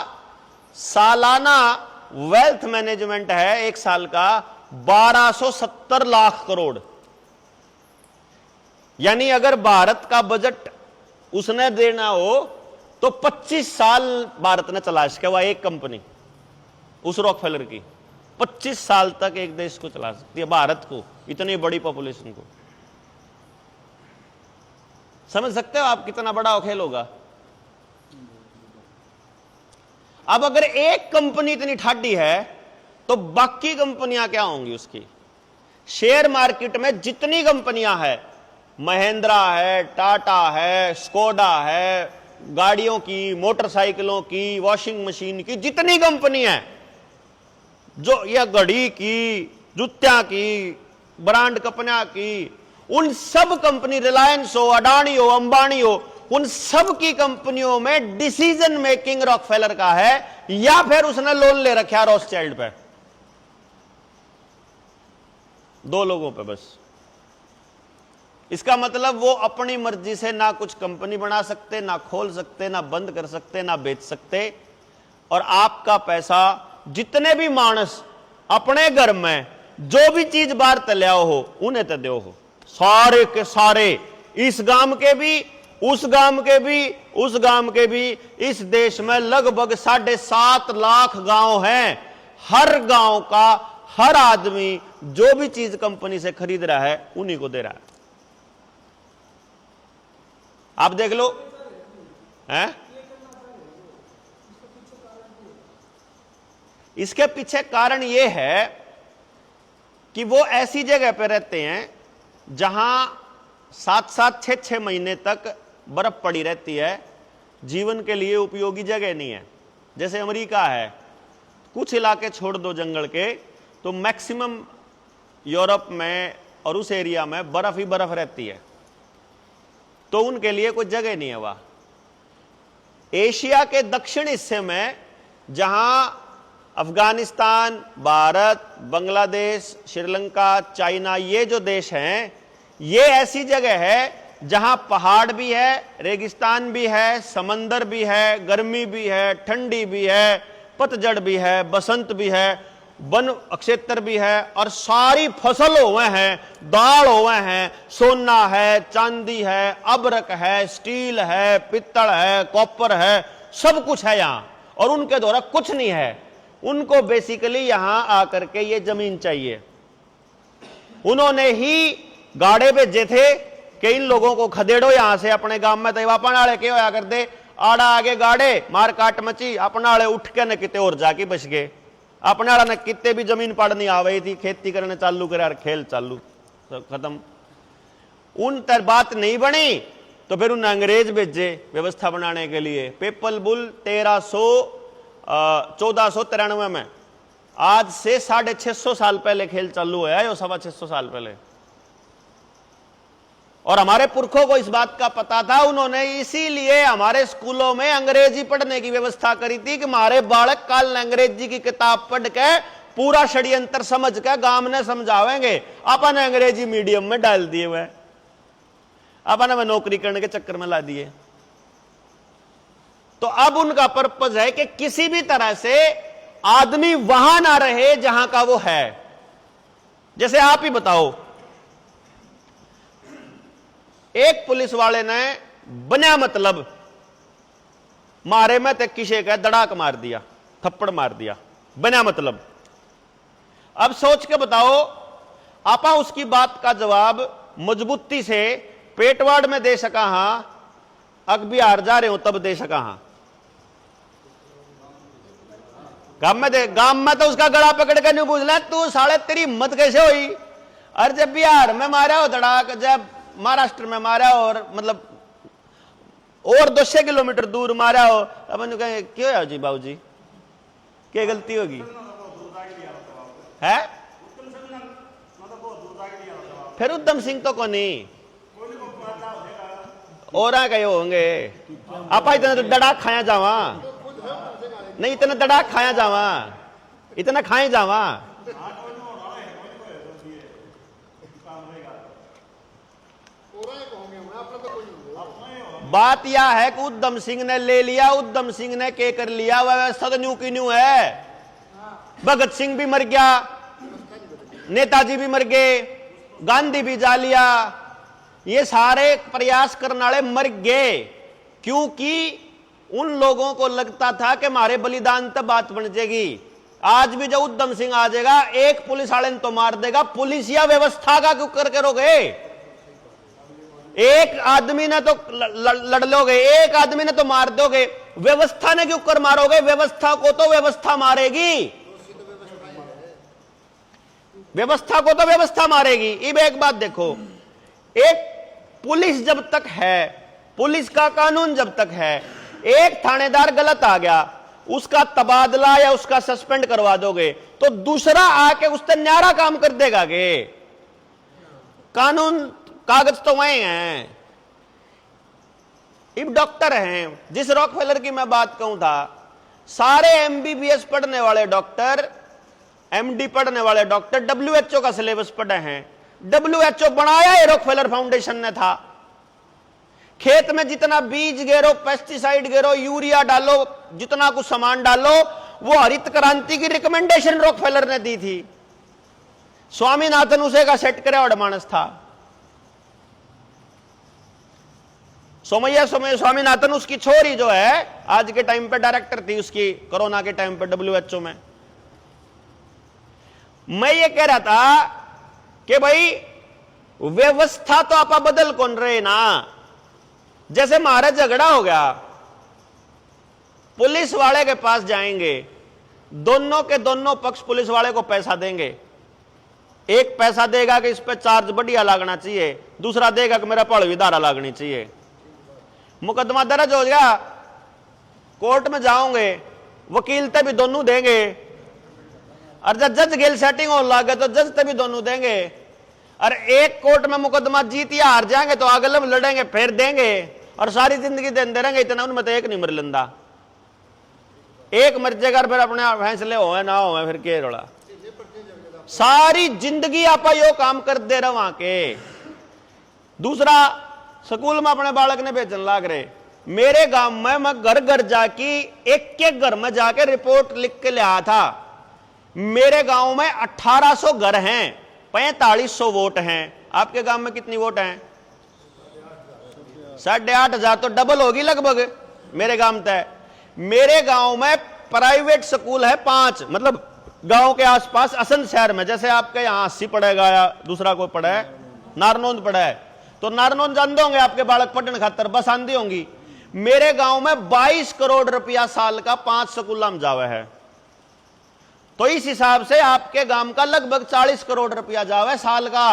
सालाना वेल्थ मैनेजमेंट है एक साल का 1270 लाख करोड़। यानी अगर भारत का बजट उसने देना हो तो 25 साल भारत ने चला सके, वह एक कंपनी उस रॉकफेलर की 25 साल तक एक देश को चला सकती है, भारत को, इतनी बड़ी पॉपुलेशन को। समझ सकते हो आप कितना बड़ा खेल होगा। अब अगर एक कंपनी इतनी ठाडी है तो बाकी कंपनियां क्या होंगी उसकी। शेयर मार्केट में जितनी कंपनियां हैं, महिंद्रा है, टाटा है, स्कोडा है, गाड़ियों की, मोटरसाइकिलों की, वॉशिंग मशीन की, जितनी कंपनी है, जो या घड़ी की, जूत्या की, ब्रांड कंपनियां की, उन सब कंपनी, रिलायंस हो, अडानी हो, अंबानी हो, उन सब की कंपनियों में डिसीजन मेकिंग रॉकफेलर का है, या फिर उसने लोन ले रखा है रॉथस्चाइल्ड पे। 2 लोगों पे बस। इसका मतलब वो अपनी मर्जी से ना कुछ कंपनी बना सकते, ना खोल सकते, ना बंद कर सकते, ना बेच सकते। और आपका पैसा, जितने भी मानस अपने घर में जो भी चीज बाहर तल्या हो उन्हें तो दो हो, सारे के सारे, इस गांव के भी, उस गांव के भी, उस गांव के भी। इस देश में लगभग 7.5 लाख गांव हैं। हर गांव का हर आदमी जो भी चीज कंपनी से खरीद रहा है उन्हीं को दे रहा है। आप देख लो हैं? इसके पीछे कारण यह है कि वो ऐसी जगह पे रहते हैं जहां 7-7, 6-6 महीने तक बर्फ पड़ी रहती है, जीवन के लिए उपयोगी जगह नहीं है। जैसे अमेरिका है, कुछ इलाके छोड़ दो जंगल के, तो मैक्सिमम यूरोप में और उस एरिया में बर्फ ही बर्फ रहती है, तो उनके लिए कोई जगह नहीं है वहां। एशिया के दक्षिण हिस्से में, जहां अफगानिस्तान, भारत, बांग्लादेश, श्रीलंका, चाइना, ये जो देश हैं, ये ऐसी जगह है जहां पहाड़ भी है, रेगिस्तान भी है, समंदर भी है, गर्मी भी है, ठंडी भी है, पतझड़ भी है, बसंत भी है, वन क्षेत्र भी है, और सारी फसल हुए हैं, दाल हुए हैं, सोना है, चांदी है, अबरक है, स्टील है, पित्तल है, कॉपर है, सब कुछ है यहां। और उनके द्वारा कुछ नहीं है, उनको बेसिकली यहां आकर के ये जमीन चाहिए। उन्होंने ही गाड़े भेजे थे कि इन लोगों को खदेड़ो यहां से अपने गांव में। तो अपना आड़े के होया करते, आड़ा आगे गाड़े, मार काट मची, अपना आड़े उठ के न किते और जाके बच गए। अपने आड़ा ने कितने भी जमीन पड़नी आ गई थी, खेती करने चालू करे, खेल चालू, सब खत्म। उन तर बात नहीं बनी तो फिर उन्हें अंग्रेज भेजे व्यवस्था बनाने के लिए। पेपल बुल 1493 में, आज से 650 साल पहले खेल चालू हुआ है, 625 साल पहले। और हमारे पुरखों को इस बात का पता था, उन्होंने इसीलिए हमारे स्कूलों में अंग्रेजी पढ़ने की व्यवस्था करी थी कि हमारे बालक काल अंग्रेजी की किताब पढ़ के पूरा षड्यंत्र समझ के गांव ने समझावेंगे, अपन अंग्रेजी मीडियम में डाल दिए हुए, अपन हमें नौकरी करने के चक्कर में ला दिए। तो अब उनका पर्पज है कि किसी भी तरह से आदमी वहां ना रहे जहां का वो है। जैसे आप ही बताओ, एक पुलिस वाले ने बिना मतलब मारे में तक किसी का धड़ाक मार दिया, थप्पड़ मार दिया बिना मतलब। अब सोच के बताओ, आपा उसकी बात का जवाब मजबूती से पेटवाड़ में दे सका, हां अग बिहार जा रहे हो तब दे सका, हां गांव में तो उसका गला पकड़ कर नहीं पूछ ले तू साले तेरी हिम्मत कैसे हुई। अरे जब बिहार में मारा हो धड़ाक, जब महाराष्ट्र में मारा हो, और मतलब और 200 किलोमीटर दूर मारा हो, अपन कहेंगे क्यों है जी बाबू जी, क्या गलती होगी है? फिर उद्धम सिंह तो कौन नहीं और कहे होंगे। आपा इतना तो डड़ाक खाया जावा नहीं, इतना डड़ाक खाया जावा, इतना खाए जावा। बात यह है कि उद्धम सिंह ने ले लिया, उद्धम सिंह ने के कर लिया, व्यवस्था तो न्यू की न्यू है। भगत सिंह भी मर गया, नेताजी भी मर गए, गांधी भी जा लिया, ये सारे प्रयास करने वाले मर गए, क्योंकि उन लोगों को लगता था कि हमारे बलिदान तब बात बन जाएगी। आज भी जब उद्धम सिंह आ जाएगा, एक पुलिस वाले ने तो मार देगा, पुलिस या व्यवस्था का क्यों करके रोके? एक आदमी ने तो लड़ लोगे, एक आदमी ने तो मार दोगे, व्यवस्था ने क्यों कर मारोगे? व्यवस्था को तो व्यवस्था मारेगी, व्यवस्था को तो व्यवस्था मारेगी। अब एक बात देखो, एक पुलिस जब तक है, पुलिस का कानून जब तक है, एक थानेदार गलत आ गया, उसका तबादला या उसका सस्पेंड करवा दोगे तो दूसरा आके उससे न्यारा काम कर देगा के? कानून कागज तो वही हैं। अब डॉक्टर हैं, जिस रॉकफेलर की मैं बात कहूं था, सारे एमबीबीएस पढ़ने वाले डॉक्टर, एमडी पढ़ने वाले डॉक्टर डब्ल्यूएचओ का सिलेबस पढ़े हैं। डब्ल्यूएचओ बनाया है रॉकफेलर फाउंडेशन ने था। खेत में जितना बीज गेरो, पेस्टिसाइड गेरो, यूरिया डालो, जितना कुछ सामान डालो, वो हरित क्रांति की रिकमेंडेशन रॉकफेलर ने दी थी। स्वामीनाथन उसे का सेट करे और मानस था। सोमैया स्वामीनाथन उसकी छोरी जो है आज के टाइम पे डायरेक्टर थी उसकी, कोरोना के टाइम पे डब्ल्यूएचओ में। मैं ये कह रहा था कि भाई व्यवस्था तो आप बदल कौन रहे ना। जैसे हमारा झगड़ा हो गया, पुलिस वाले के पास जाएंगे, दोनों के दोनों पक्ष पुलिस वाले को पैसा देंगे। एक पैसा देगा कि इस पे चार्ज बढ़िया लागना चाहिए, दूसरा देगा कि मेरा पड़वी धारा लागनी चाहिए। मुकदमा दर्ज हो गया, कोर्ट में जाओगे, वकील तभी दोनों देंगे, और जब जज गेल सेटिंग हो लगे तो जज तभी दोनों देंगे। और एक कोर्ट में मुकदमा जीत या हार जाएंगे तो अगले में लड़ेंगे, फिर देंगे, और सारी जिंदगी देते रहेंगे। इतना उनमें तो एक नहीं मर लेंदा, एक मर जाएगा फिर अपने फैसले हो ना हो, फिर के रोड़ा सारी जिंदगी आप यो काम कर दे रहे वहां के। दूसरा, स्कूल में अपने बालक ने भेजन लाग रहे, मेरे गांव में मैं घर घर जाके एक एक घर में जाके रिपोर्ट लिख के ले आया था। मेरे गांव में 1800 घर हैं, 4500 वोट हैं। आपके गांव में कितनी वोट हैं? 8,500, तो डबल होगी लगभग मेरे गांव तय। मेरे गांव में प्राइवेट स्कूल है 5, मतलब गांव के आसपास असन शहर में। जैसे आपके यहाँ 80 पढ़ेगा या दूसरा कोई पढ़ा है, नारनौंद पढ़ा है, तो नारनौंद जानते होंगे आपके बालक पढ़ने खातर बस आंदी होंगी। मेरे गांव में 22 करोड़ रुपया साल का 5 स्कूल में जावे है, तो इस हिसाब से आपके गांव का लगभग 40 करोड़ रुपया जावे साल का।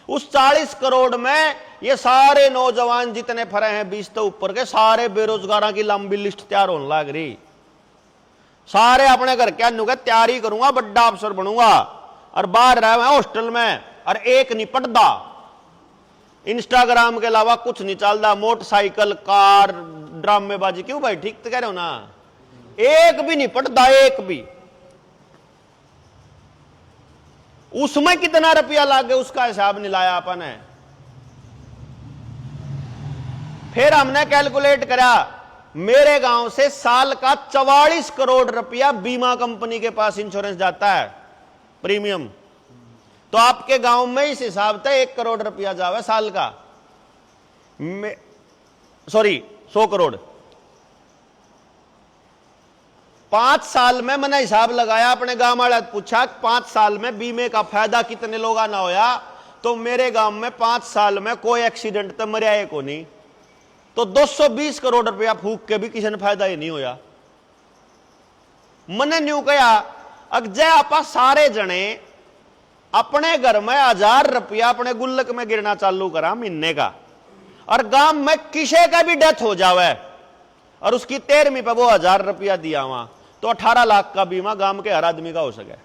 उस 40 करोड़ में ये सारे नौजवान जितने फरे हैं 20 से ऊपर के, सारे बेरोजगारों की लंबी लिस्ट तैयार होने लग रही। सारे अपने घर के अनुगे तैयारी करूंगा, बड़ा अफसर बनूंगा, और बाहर रहे हैं हॉस्टल में, और एक नहीं पढ़ता, इंस्टाग्राम के अलावा कुछ नहीं चलता, मोटरसाइकिल, कार, ड्रामेबाजी। क्यों भाई, ठीक तो कह रहे हो ना? एक भी नहीं पढ़ता, एक भी। उसमें कितना रुपया लग गया उसका हिसाब नहीं लाया अपन ने। फिर हमने कैलकुलेट करा, मेरे गांव से साल का 44 करोड़ रुपया बीमा कंपनी के पास इंश्योरेंस जाता है प्रीमियम। तो आपके गांव में इस हिसाब से 1 करोड़ रुपया जावे साल का, सॉरी 100 करोड़। 5 साल में मैंने हिसाब लगाया, अपने गांव वाले पूछा 5 साल में बीमे का फायदा कितने लोग ना होया, तो मेरे गांव में 5 साल में कोई एक्सीडेंट तो मरिया है को नहीं, तो 220 करोड़ रुपया फूक के भी किसी ने फायदा ही नहीं होया। मैंने न्यू कहा, अगर आप सारे जने अपने घर में 1000 रुपया अपने गुल्लक में गिरना चालू करा महीने का, और गांव में किसी का भी डेथ हो जावे और उसकी 13वीं पे वो 1000 रुपया दिया वहां, तो 18 लाख का बीमा गांव के हर आदमी का हो सके,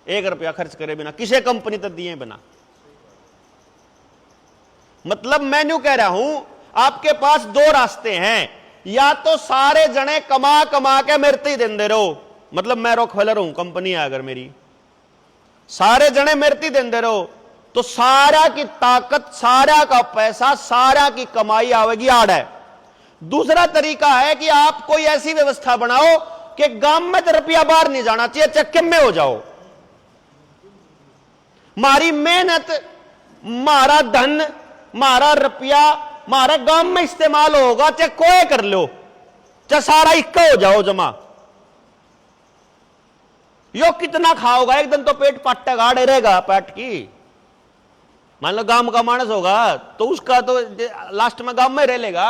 1 रुपया खर्च करे बिना, किसी कंपनी तक दिए बिना। मतलब मैं न्यू कह रहा हूं, आपके पास 2 रास्ते हैं, या तो सारे जने कमा कमा के मेरे ही देंदे रहो, मतलब मैं रॉकफेलर हूं, कंपनी है अगर मेरी, सारे जने मेरे ही देंदे रहो, तो सारा की ताकत, सारा का पैसा, सारा की कमाई आवेगी आड़ है। दूसरा तरीका है कि आप कोई ऐसी व्यवस्था बनाओ कि गांव में तो रुपया बाहर नहीं जाना चाहिए, चक्के में हो जाओ, मारी मेहनत, मारा धन, मारा रुपया मारा गांव में इस्तेमाल होगा, चाहे कोई कर लो, चाहे सारा इक्का हो जाओ जमा। यो कितना खाओगा, एक दिन तो पेट पट्टा गाड़े रहेगा पेट की। मान लो गांव का मानस होगा तो उसका तो लास्ट में गांव में रह लेगा,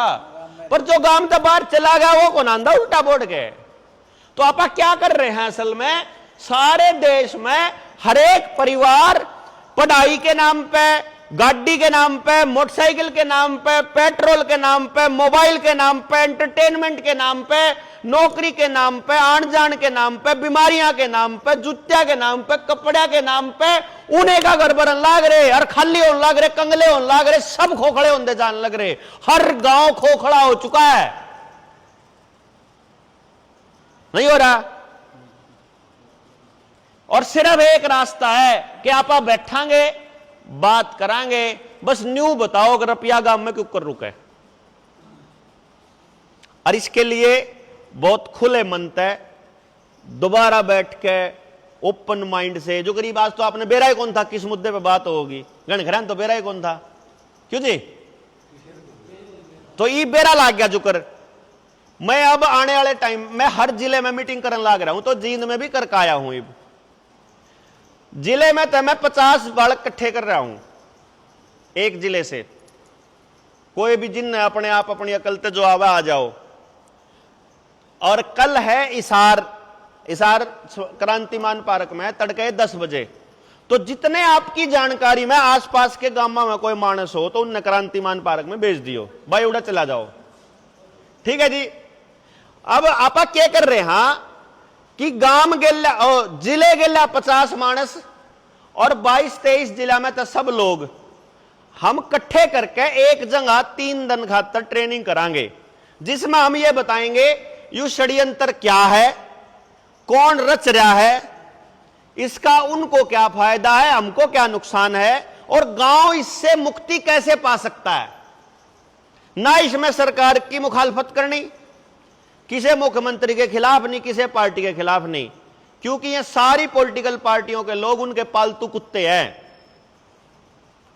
पर जो गांव से बाहर चला गया वो कौन आंदा उल्टा बोर्ड के। तो आप क्या कर रहे हैं, असल में सारे देश में हर एक परिवार पढ़ाई के नाम पे, गाड़ी के नाम पे, मोटरसाइकिल के नाम पे, पेट्रोल के नाम पे, मोबाइल के नाम पे, एंटरटेनमेंट के नाम पे, नौकरी के नाम पे, आन जान के नाम पे, बीमारियां के नाम पे, जूतिया के नाम पे, कपड़ा के नाम पे, उन्हें का घर भरन लाग रहे, और खाली होने लाग रहे, कंगले होने लाग रहे, सब खोखड़े होने जान लग रहे, हर गांव खोखड़ा हो चुका है। नहीं हो रहा? और सिर्फ एक रास्ता है कि आप बैठांगे, बात करांगे, बस न्यू बताओ कि रुपया गांव में क्यों कर रुके। और इसके लिए बहुत खुले मन से दोबारा बैठ के ओपन माइंड से, जो गरीब, आज तो आपने बेरा ही कौन था किस मुद्दे पे बात होगी, गणखरान तो बेरा ही कौन था, क्यों जी? तो ये बेरा लाग गया जुकर। मैं अब आने वाले टाइम में हर जिले में मीटिंग करने लाग रहा हूं, तो जींद में भी करके आया हूं। अब जिले में तो मैं 50 बालक इकट्ठे कर रहा हूं एक जिले से, कोई भी जिन अपने आप अपनी अकल से जो आवा आ जाओ। और कल है इसार क्रांतिमान पार्क में तड़के 10 बजे, तो जितने आपकी जानकारी में आसपास के गांव में कोई मानस हो तो उन्हें क्रांतिमान पार्क में भेज दियो, भाई उड़ा चला जाओ, ठीक है जी। अब आप क्या कर रहे हैं कि गांव गेला जिले गेला 50 मानस और 22-23 जिला में तो सब लोग हम इकट्ठे करके एक जगह 3 दिन खातर ट्रेनिंग करांगे, जिसमें हम ये बताएंगे यू षड्यंत्र क्या है, कौन रच रहा है, इसका उनको क्या फायदा है, हमको क्या नुकसान है, और गांव इससे मुक्ति कैसे पा सकता है। ना इसमें सरकार की मुखालफत करनी, किसी मुख्यमंत्री के खिलाफ नहीं, किसी पार्टी के खिलाफ नहीं, क्योंकि ये सारी पॉलिटिकल पार्टियों के लोग उनके पालतू कुत्ते हैं।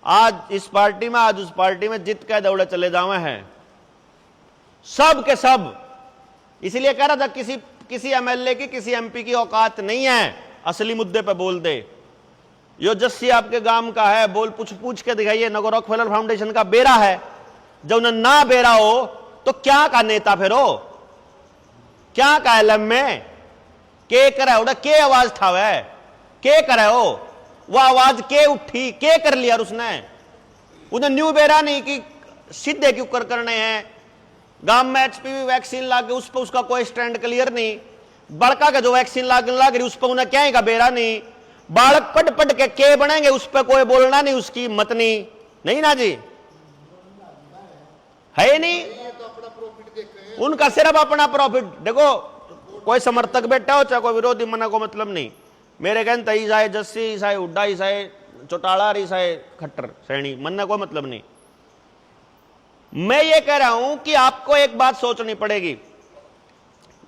आज इस पार्टी में, आज उस पार्टी में जित के दौड़े चले जावे हैं सब के सब। इसलिए कह रहा था किसी एमएलए की, किसी एमपी की औकात नहीं है असली मुद्दे पे बोल दे। यो जस्सी आपके गांव का है, बोल पूछ के दिखाइए, नगर रॉकफेलर फाउंडेशन का बेरा है, जब उन्हें ना बेरा हो तो क्या का नेता फिर हो, क्या का एलएम में के करे उड़ा, के आवाज ठावे, के करे हो, वो आवाज के उठी, के कर लिया उसने, उन्हें न्यू बेरा नहीं कि सीधे क्यों करने हैं। गांव में एचपीवी वैक्सीन लागे उस पर उसका कोई स्टैंड क्लियर नहीं, बड़का का जो वैक्सीन लाग रही उस पर उन्हें क्या का बेरा नहीं, बालक पढ़ के बनेंगे उस पर कोई बोलना नहीं, उसकी हिम्मत नहीं ना जी, है नहीं, उनका सिर्फ अपना प्रॉफिट। देखो कोई समर्थक बैठा हो चाहे कोई विरोधी, मना को मतलब नहीं, मेरे कहन तई साए जस्सी साए हुड्डा साए चौटाला रही साए खट्टर सैनी, मन ने कोई मतलब नहीं। मैं ये कह रहा हूं कि आपको एक बात सोचनी पड़ेगी।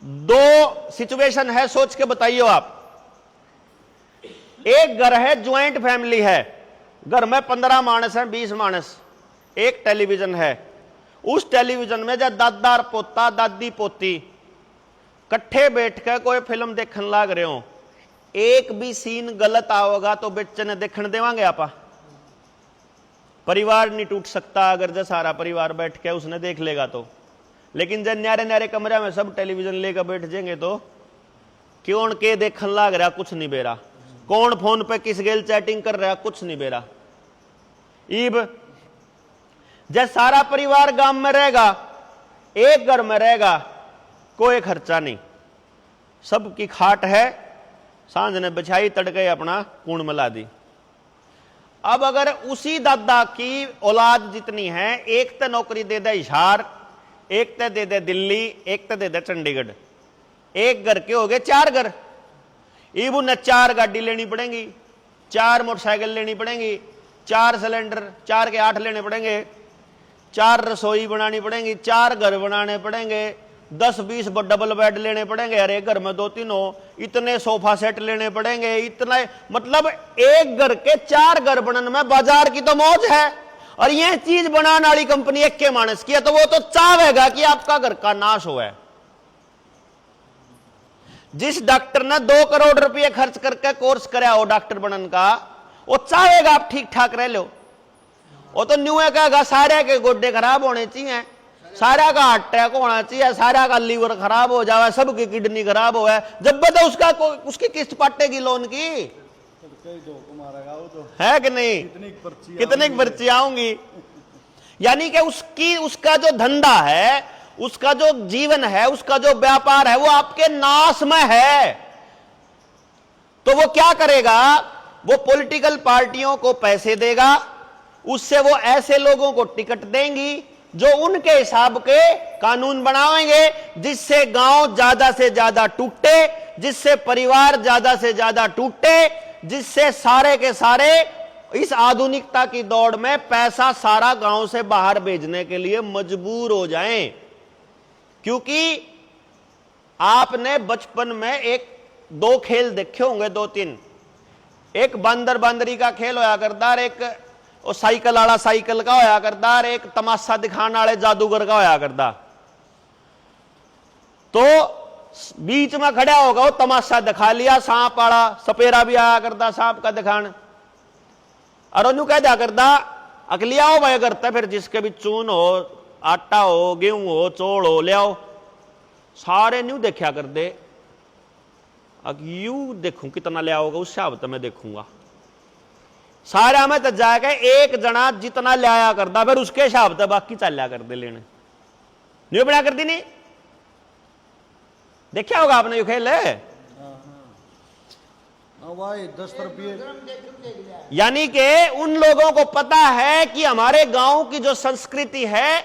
दो सिचुएशन है, सोच के बताइए आप। एक घर है, ज्वाइंट फैमिली है, घर में 15 मानस हैं, 20 मानस, एक टेलीविजन है। उस टेलीविजन में जब दादा पोता दादी पोती इकट्ठे बैठ कर कोई फिल्म देखने लाग रहे हो, एक भी सीन गलत आओगा तो बच्चे ने देखने देवांगे आपा? परिवार नहीं टूट सकता अगर जो सारा परिवार बैठ के उसने देख लेगा तो। लेकिन जब न्यारे न्यारे कमरे में सब टेलीविजन लेकर बैठ जाएंगे तो क्यों के देखने लाग रहा, कुछ नहीं बेरा। कौन फोन पे किस गेल चैटिंग कर रहा, कुछ नहीं बेरा। ईब जब सारा परिवार गांव में रहेगा, एक घर में रहेगा, कोई खर्चा नहीं, सबकी खाट है, सांझ ने बिछाई, तड़के अपना कूण मिला दी। अब अगर उसी दादा की औलाद जितनी है, एक तो नौकरी दे दे हिसार, एक तो दे दे दिल्ली, एक तो दे दे चंडीगढ़, एक घर के हो गए 4 घर। इब उन्हें 4 गाड़ी लेनी पड़ेंगी, 4 मोटरसाइकिल लेनी पड़ेंगी, 4 सिलेंडर 4 के 8 लेने पड़ेंगे, 4 रसोई बनानी पड़ेंगी, 4 घर बनाने पड़ेंगे, 10-20 डबल बेड लेने पड़ेंगे, हर एक घर में 2-3 हो, इतने सोफा सेट लेने पड़ेंगे, इतने, मतलब एक घर के 4 घर बनने में बाजार की तो मौज है। और यह चीज बनाने वाली कंपनी एक के मानस की है, तो वो तो चाहेगा कि आपका घर का नाश हो। जिस डॉक्टर ने 2 करोड़ रुपए खर्च करके कोर्स कराया हो डॉक्टर बनने का, वो चाहेगा आप ठीक ठाक रह लो। वो तो न्यू है, कहेगा सारे के गोड्डे खराब होने चाहिए, सारा का हार्ट अटैक होना चाहिए, सारा का लीवर खराब हो जाए, सबकी किडनी खराब हो, जब तो उसकी किस्त पाटेगी लोन की, तो है कि नहीं? कितनी पर्ची आऊंगी। यानी कि उसका जो धंधा है, उसका जो जीवन है, उसका जो व्यापार है, वो आपके नाश में है। तो वो क्या करेगा? वो पॉलिटिकल पार्टियों को पैसे देगा, उससे वो ऐसे लोगों को टिकट देंगी जो उनके हिसाब के कानून बनाएंगे, जिससे गांव ज्यादा से ज्यादा टूटे, जिससे परिवार ज्यादा से ज्यादा टूटे, जिससे सारे के सारे इस आधुनिकता की दौड़ में पैसा सारा गांव से बाहर भेजने के लिए मजबूर हो जाएं। क्योंकि आपने बचपन में 1-2 खेल देखे होंगे, 2-3। एक बंदर बंदरी का खेल होया करता, एक वो साइकिल वाला साइकिल का होया करता, एक तमाशा दिखाने वाले जादूगर का होया करता। तो बीच में खड़ा होगा, वो तमाशा दिखा लिया, सांप वाला सपेरा भी आया करता, सांप का दिखान, और उन्होंने कह दिया करता अकलिया हो भाई करता, फिर जिसके भी चून हो, आटा हो, गेहूं हो, चौल हो, ले आओ। सारे न्यू देखा कर दे, अब यू देखूं कितना ले आओगे, उस हिसाब से मैं देखूंगा। सारा में तो जाके एक जना जितना ले आया करता, फिर उसके हिसाब से बाकी चलिया कर दे लेने, न्यू बना कर दी। नहीं देखा होगा आपने, यू खेल है। 10 रुपये। यानी कि उन लोगों को पता है कि हमारे गांव की जो संस्कृति है,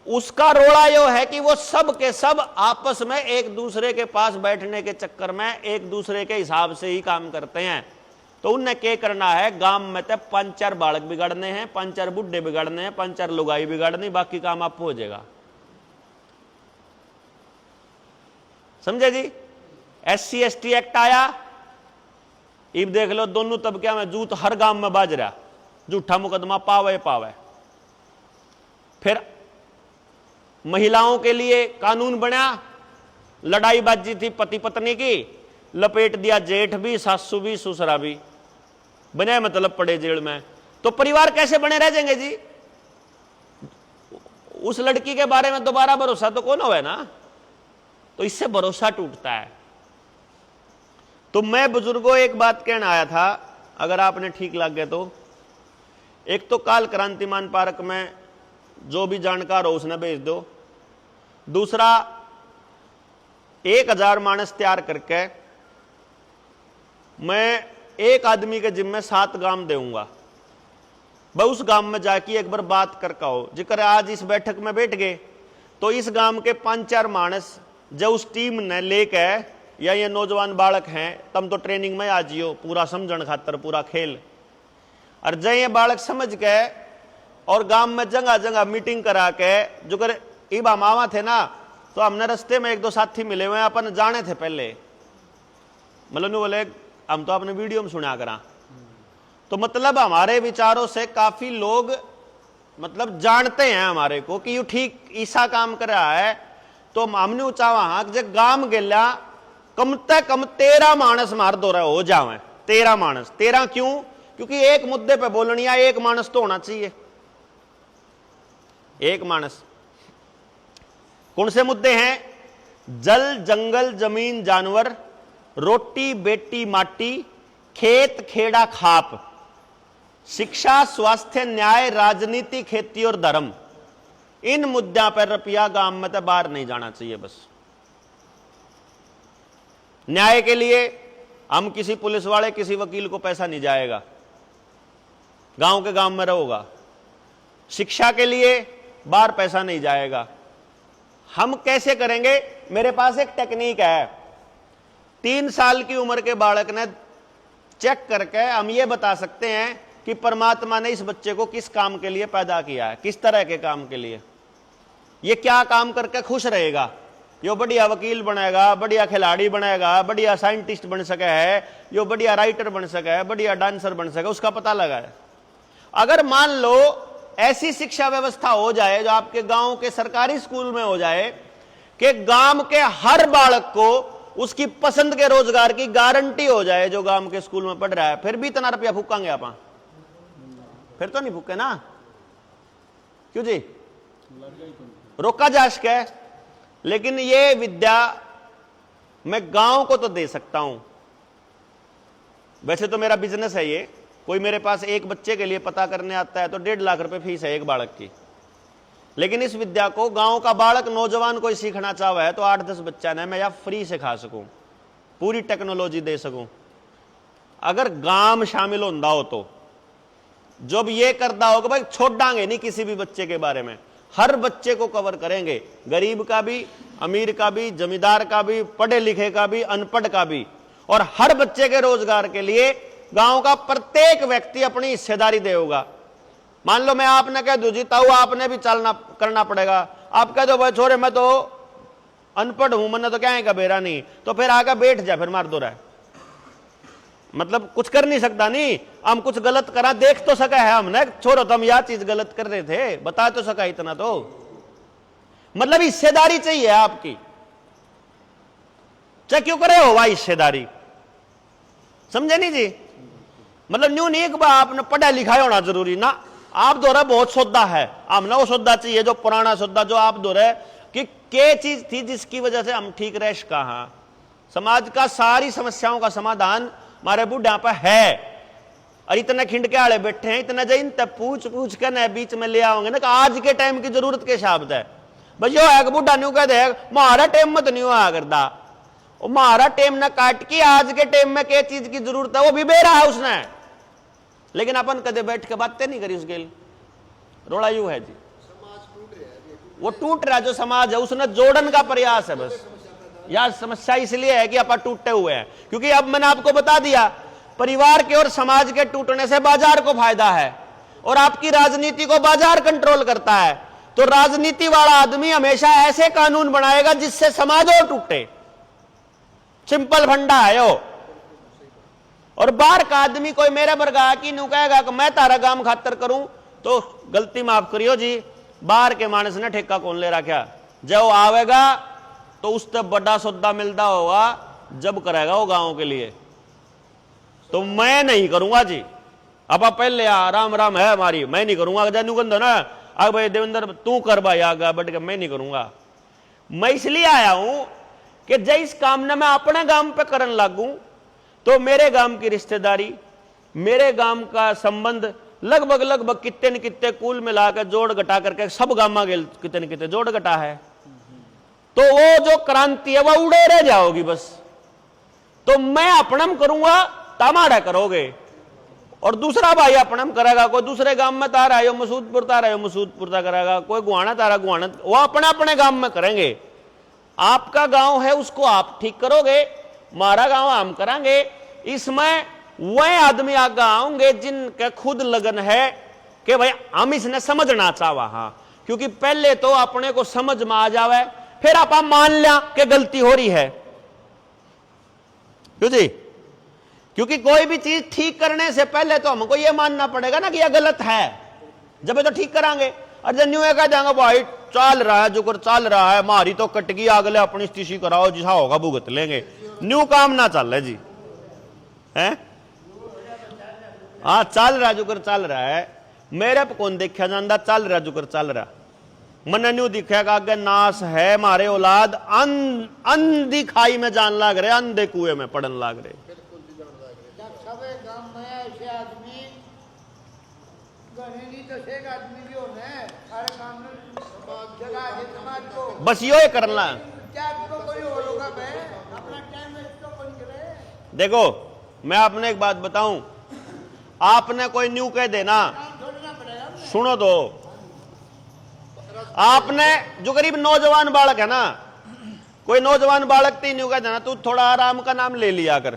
उसका रोड़ा यो है कि वो सब के सब आपस में एक दूसरे के पास बैठने के चक्कर में एक दूसरे के हिसाब से ही काम करते हैं। तो उन्हें क्या करना है, गांव में तो 5-4 बालक बिगाड़ने हैं, 5-4 बुढ़े बिगाड़ने हैं, 5-4 लुगाई बिगाड़नी, बाकी काम आप हो जाएगा। समझे जी? SC/ST एक्ट आया, इब देख लो दोनों तबके में जूत हर गांव में बाज रहा, झूठा मुकदमा पावे पावे। फिर महिलाओं के लिए कानून बना, लड़ाई बाजी थी पति पत्नी की, लपेट दिया जेठ भी, सासू भी, ससुरा भी, बने मतलब पड़े जेल में। तो परिवार कैसे बने रह जाएंगे जी? उस लड़की के बारे में दोबारा भरोसा तो कौन हो, है ना? तो इससे भरोसा टूटता है। तो मैं बुजुर्गों एक बात कहना आया था, अगर आपने ठीक लग गया तो। एक तो काल क्रांतिमान पार्क में जो भी जानकार हो उसने भेज दो। दूसरा, 1000 मानस तैयार करके मैं एक आदमी के जिम्मे 7 गांव दूंगा। भाई उस गांव में जाके एक बार बात करके हो, जिक्र आज इस बैठक में बैठ गए तो इस गांव के 5-4 मानस जो उस टीम ने लेके या ये नौजवान बालक हैं, तम तो ट्रेनिंग में आ जियो पूरा समझण खातर पूरा खेल। और जय ये बालक समझ के और गांव में जगह जगह मीटिंग करा के जो करे ईबा मावा थे ना, तो हमने रास्ते में एक दो साथी मिले हुए अपन जाने थे पहले, मतलब नहीं बोले हम तो अपने वीडियो में सुना करा, तो मतलब हमारे विचारों से काफी लोग मतलब जानते हैं हमारे को कि यू ठीक ऐसा काम कर रहा है। तो हमने चाहा कि गांव गेला कम से कम 13 मानस मार दो रहे हो जावे, 13 मानस। 13 क्यों? क्योंकि एक मुद्दे पे बोलनी है, एक मानस तो होना चाहिए, एक मानस। कौन से मुद्दे हैं? जल जंगल जमीन जानवर, रोटी बेटी माटी, खेत खेड़ा खाप, शिक्षा स्वास्थ्य न्याय राजनीति खेती और धर्म। इन मुद्दों पर रुपया गांव में तो बाहर नहीं जाना चाहिए। बस न्याय के लिए हम किसी पुलिस वाले किसी वकील को पैसा नहीं जाएगा, गांव के गांव में रहोगा। शिक्षा के लिए बाहर पैसा नहीं जाएगा। हम कैसे करेंगे? मेरे पास एक टेक्निक है। 3 साल की उम्र के बालक ने चेक करके हम ये बता सकते हैं कि परमात्मा ने इस बच्चे को किस काम के लिए पैदा किया है, किस तरह के काम के लिए, ये क्या काम करके खुश रहेगा। यो बढ़िया वकील बनेगा, बढ़िया खिलाड़ी बनेगा, बढ़िया साइंटिस्ट बन सके है, यो बढ़िया राइटर बन सके है, बढ़िया डांसर बन सके, उसका पता लगा है। अगर मान लो ऐसी शिक्षा व्यवस्था हो जाए जो आपके गांव के सरकारी स्कूल में हो जाए कि गांव के हर बालक को उसकी पसंद के रोजगार की गारंटी हो जाए, जो गांव के स्कूल में पढ़ रहा है, फिर भी इतना रुपया फूकांगे आप? फिर तो नहीं फूके ना, क्यों जी? रोका जा सके। लेकिन ये विद्या मैं गांव को तो दे सकता हूं। वैसे तो मेरा बिजनेस है ये, कोई मेरे पास एक बच्चे के लिए पता करने आता है तो 1.5 लाख रुपए फीस है एक बालक की। लेकिन इस विद्या को गांव का बालक नौजवान कोई सीखना चाहे है तो 8-10 बच्चा ने मैं या फ्री सिखा सकूं, पूरी टेक्नोलॉजी दे सकूं। अगर गांव शामिल होता हो तो जब ये करता हो कि भाई छोड़ांगे नहीं किसी भी बच्चे के बारे में, हर बच्चे को कवर करेंगे, गरीब का भी, अमीर का भी, जमींदार का भी, पढ़े लिखे का भी, अनपढ़ का भी, और हर बच्चे के रोजगार के लिए गांव का प्रत्येक व्यक्ति अपनी हिस्सेदारी देगा। मान लो मैं आपने कह दूं जी ताऊ आपने भी चलना करना पड़ेगा, आप कह दो भाई छोरे मैं तो अनपढ़ हूं, मैंने तो क्या है कबेरा नहीं, तो फिर आगे बैठ जा, फिर मार दो रहा है, मतलब कुछ कर नहीं सकता। नहीं हम कुछ गलत करा देख तो सका है हमने, छोड़ो तो हम यह चीज गलत कर रहे थे, बता तो सका इतना तो, मतलब हिस्सेदारी चाहिए आपकी, चाहे क्यों करे हो भाई हिस्सेदारी, समझे नहीं जी? मतलब न्यू नहीं एक बार आपने पढ़ा लिखा होना जरूरी ना, आप दो रहे बहुत सौदा है, हमने वो सौदा चाहिए जो पुराना सौदा जो आप दो रहे कि क्या चीज थी जिसकी वजह से हम ठीक रह कहा। समाज का सारी समस्याओं का समाधान हमारे बुढ़ा पे है, और इतने खिंड के आड़े बैठे हैं, इतना जैन तब पूछ पूछ कर न बीच में ले आओगे ना कि आज के टाइम की जरूरत के शब्द है भैया है। बुढ़ा न्यू कह दे मारा टाइम मत न्यू आ करता, मारा टाइम न काट के आज के टाइम में क्या चीज की जरूरत है वो भी बेरा है उसने, लेकिन अपन कदे बैठ के बातें नहीं करी उसके। रोड़ा यू है जी, वो टूट रहा जो समाज है उसने जोड़न का प्रयास है बस। यार समस्या इसलिए है कि अपन टूटे हुए हैं, क्योंकि अब मैंने आपको बता दिया परिवार के और समाज के टूटने से बाजार को फायदा है, और आपकी राजनीति को बाजार कंट्रोल करता है। तो राजनीति वाला आदमी हमेशा ऐसे कानून बनाएगा जिससे समाज और टूटे, सिंपल फंडा है वो। और बाहर का आदमी कोई मेरे बरगा की नु कहेगा कि मैं तारा काम खातर करूं, तो गलती माफ करियो जी, बाहर के मानस ने ठेका कौन ले रखा, जब आवेगा तो उससे बड़ा सौदा मिलता होगा जब करेगा वो गांव के लिए, तो मैं नहीं करूंगा जी। अब आप पहले राम राम है हमारी, मैं नहीं करूंगा जानूगंध ना, अब भाई देवेंद्र तू कर भाई आगा बढ़ के, मैं नहीं करूंगा। मैं इसलिए आया हूं कि जब इस काम ने मैं अपने गांव पे करन लागू तो मेरे गांव की रिश्तेदारी, मेरे गांव का संबंध लगभग कितने न कितने कुल मिला के जोड़ घटा करके सब गांव में कितने न कितने जोड़ घटा है, तो वो जो क्रांति है वह उड़े रह जाओगी बस। तो मैं अपनम करूंगा तमाड़ा करोगे, और दूसरा भाई अपनम करेगा, कोई दूसरे गांव में तारा है मसूदपुर तारा है मसूदपुर ता करेगा, कोई गुआना तारा गुआना, वो अपने अपने गांव में करेंगे। आपका गांव है उसको आप ठीक करोगे, मारा गांव हम करांगे। इसमें वह आदमी आगे आऊंगे जिनके खुद लगन है कि भाई हम इसने समझना चाहवा। हाँ, क्योंकि पहले तो अपने को समझ में आ जावे, फिर आप मान लिया कि गलती हो रही है। क्यों जी? क्योंकि कोई भी चीज ठीक करने से पहले तो हमको यह मानना पड़ेगा ना कि यह गलत है, जब तो ठीक करांगे। और जब न्यू कह जाएंगे भाई चाल रहा है, जो कर चाल रहा है, मारी तो कटगी, अगले अपनी स्थिति कराओ, जिसा होगा भुगत लेंगे। न्यू काम ना चल है जी, है? हाँ, चल रहा जो कर चल रहा है, मेरे पे कौन देखा जाता, चल रहा जो कर चल रहा। मन न्यू दिखेगा आगे नाश है, मारे औलाद अंधी खाई में जान लाग रहे, अंधे कुएं में पड़न लाग रहे। बस यो ही करना। देखो मैं आपने एक बात बताऊं, आपने कोई न्यू कह देना, सुनो तो, आपने जो करीब नौजवान बालक है ना, कोई नौजवान बालक तीन न्यू कह देना, तू थोड़ा आराम का नाम ले लिया कर।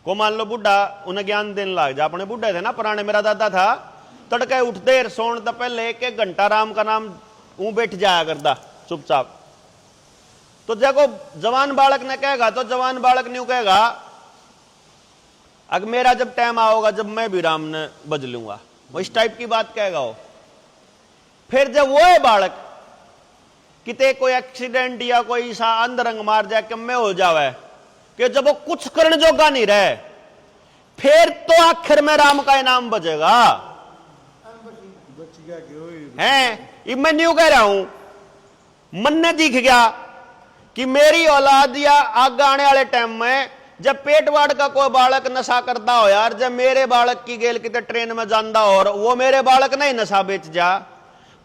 को मान लो बुढ़ा, उन्हें ज्ञान देने लग जा। अपने बुढ़े थे ना पुराने, मेरा दादा था, तड़के उठते सोने तो पहले 1-1 घंटा राम का नाम ऊ बैठ जाया करता चुपचाप। तो देखो जवान बालक ने कहेगा तो जवान बालक न्यू कहेगा, अगर मेरा जब टाइम आओगा जब मैं भी राम ने बज लूंगा, वो इस टाइप की बात कहेगा वो। फिर जब वो है बालक किते कोई एक्सीडेंट या कोई सा अंधरंग मार जाए कि मैं हो जावे कि जब वो कुछ करने जोगा नहीं रहे, फिर तो आखिर में राम का इनाम बजेगा। हैं, मैं न्यू कह रहा हूं, मन ने दिख गया कि मेरी औलाद या आगे आने वाले टाइम में जब पेटवाड़ का कोई बालक नशा करता हो यार, जब मेरे बालक की गेल कितने ट्रेन में जानता हो और वो मेरे बालक नहीं नशा बेच जा,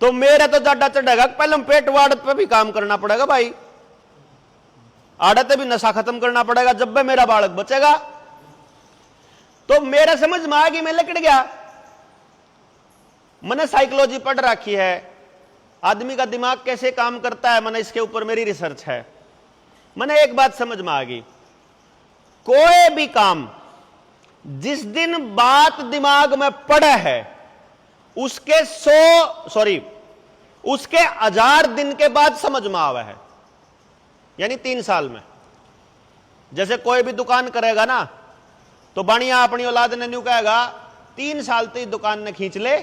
तो मेरे तो जाडा चढ़ेगा, पहले पेटवाड़ पे भी काम करना पड़ेगा भाई, आड़ते भी नशा खत्म करना पड़ेगा, जब भी मेरा बालक बचेगा। तो मेरा समझ में आ गई, मैं लकड़ गया। मैंने साइकोलॉजी पढ़ रखी है, आदमी का दिमाग कैसे काम करता है, मैंने इसके ऊपर मेरी रिसर्च है। मैंने एक बात समझ में आ गई, कोई भी काम जिस दिन बात दिमाग में पड़े है उसके 1000 दिन के बाद समझ में आवे है, यानी 3 साल में। जैसे कोई भी दुकान करेगा ना, तो बढ़िया अपनी औलाद ने न्यू कहेगा 3 साल तो दुकान ने खींच ले,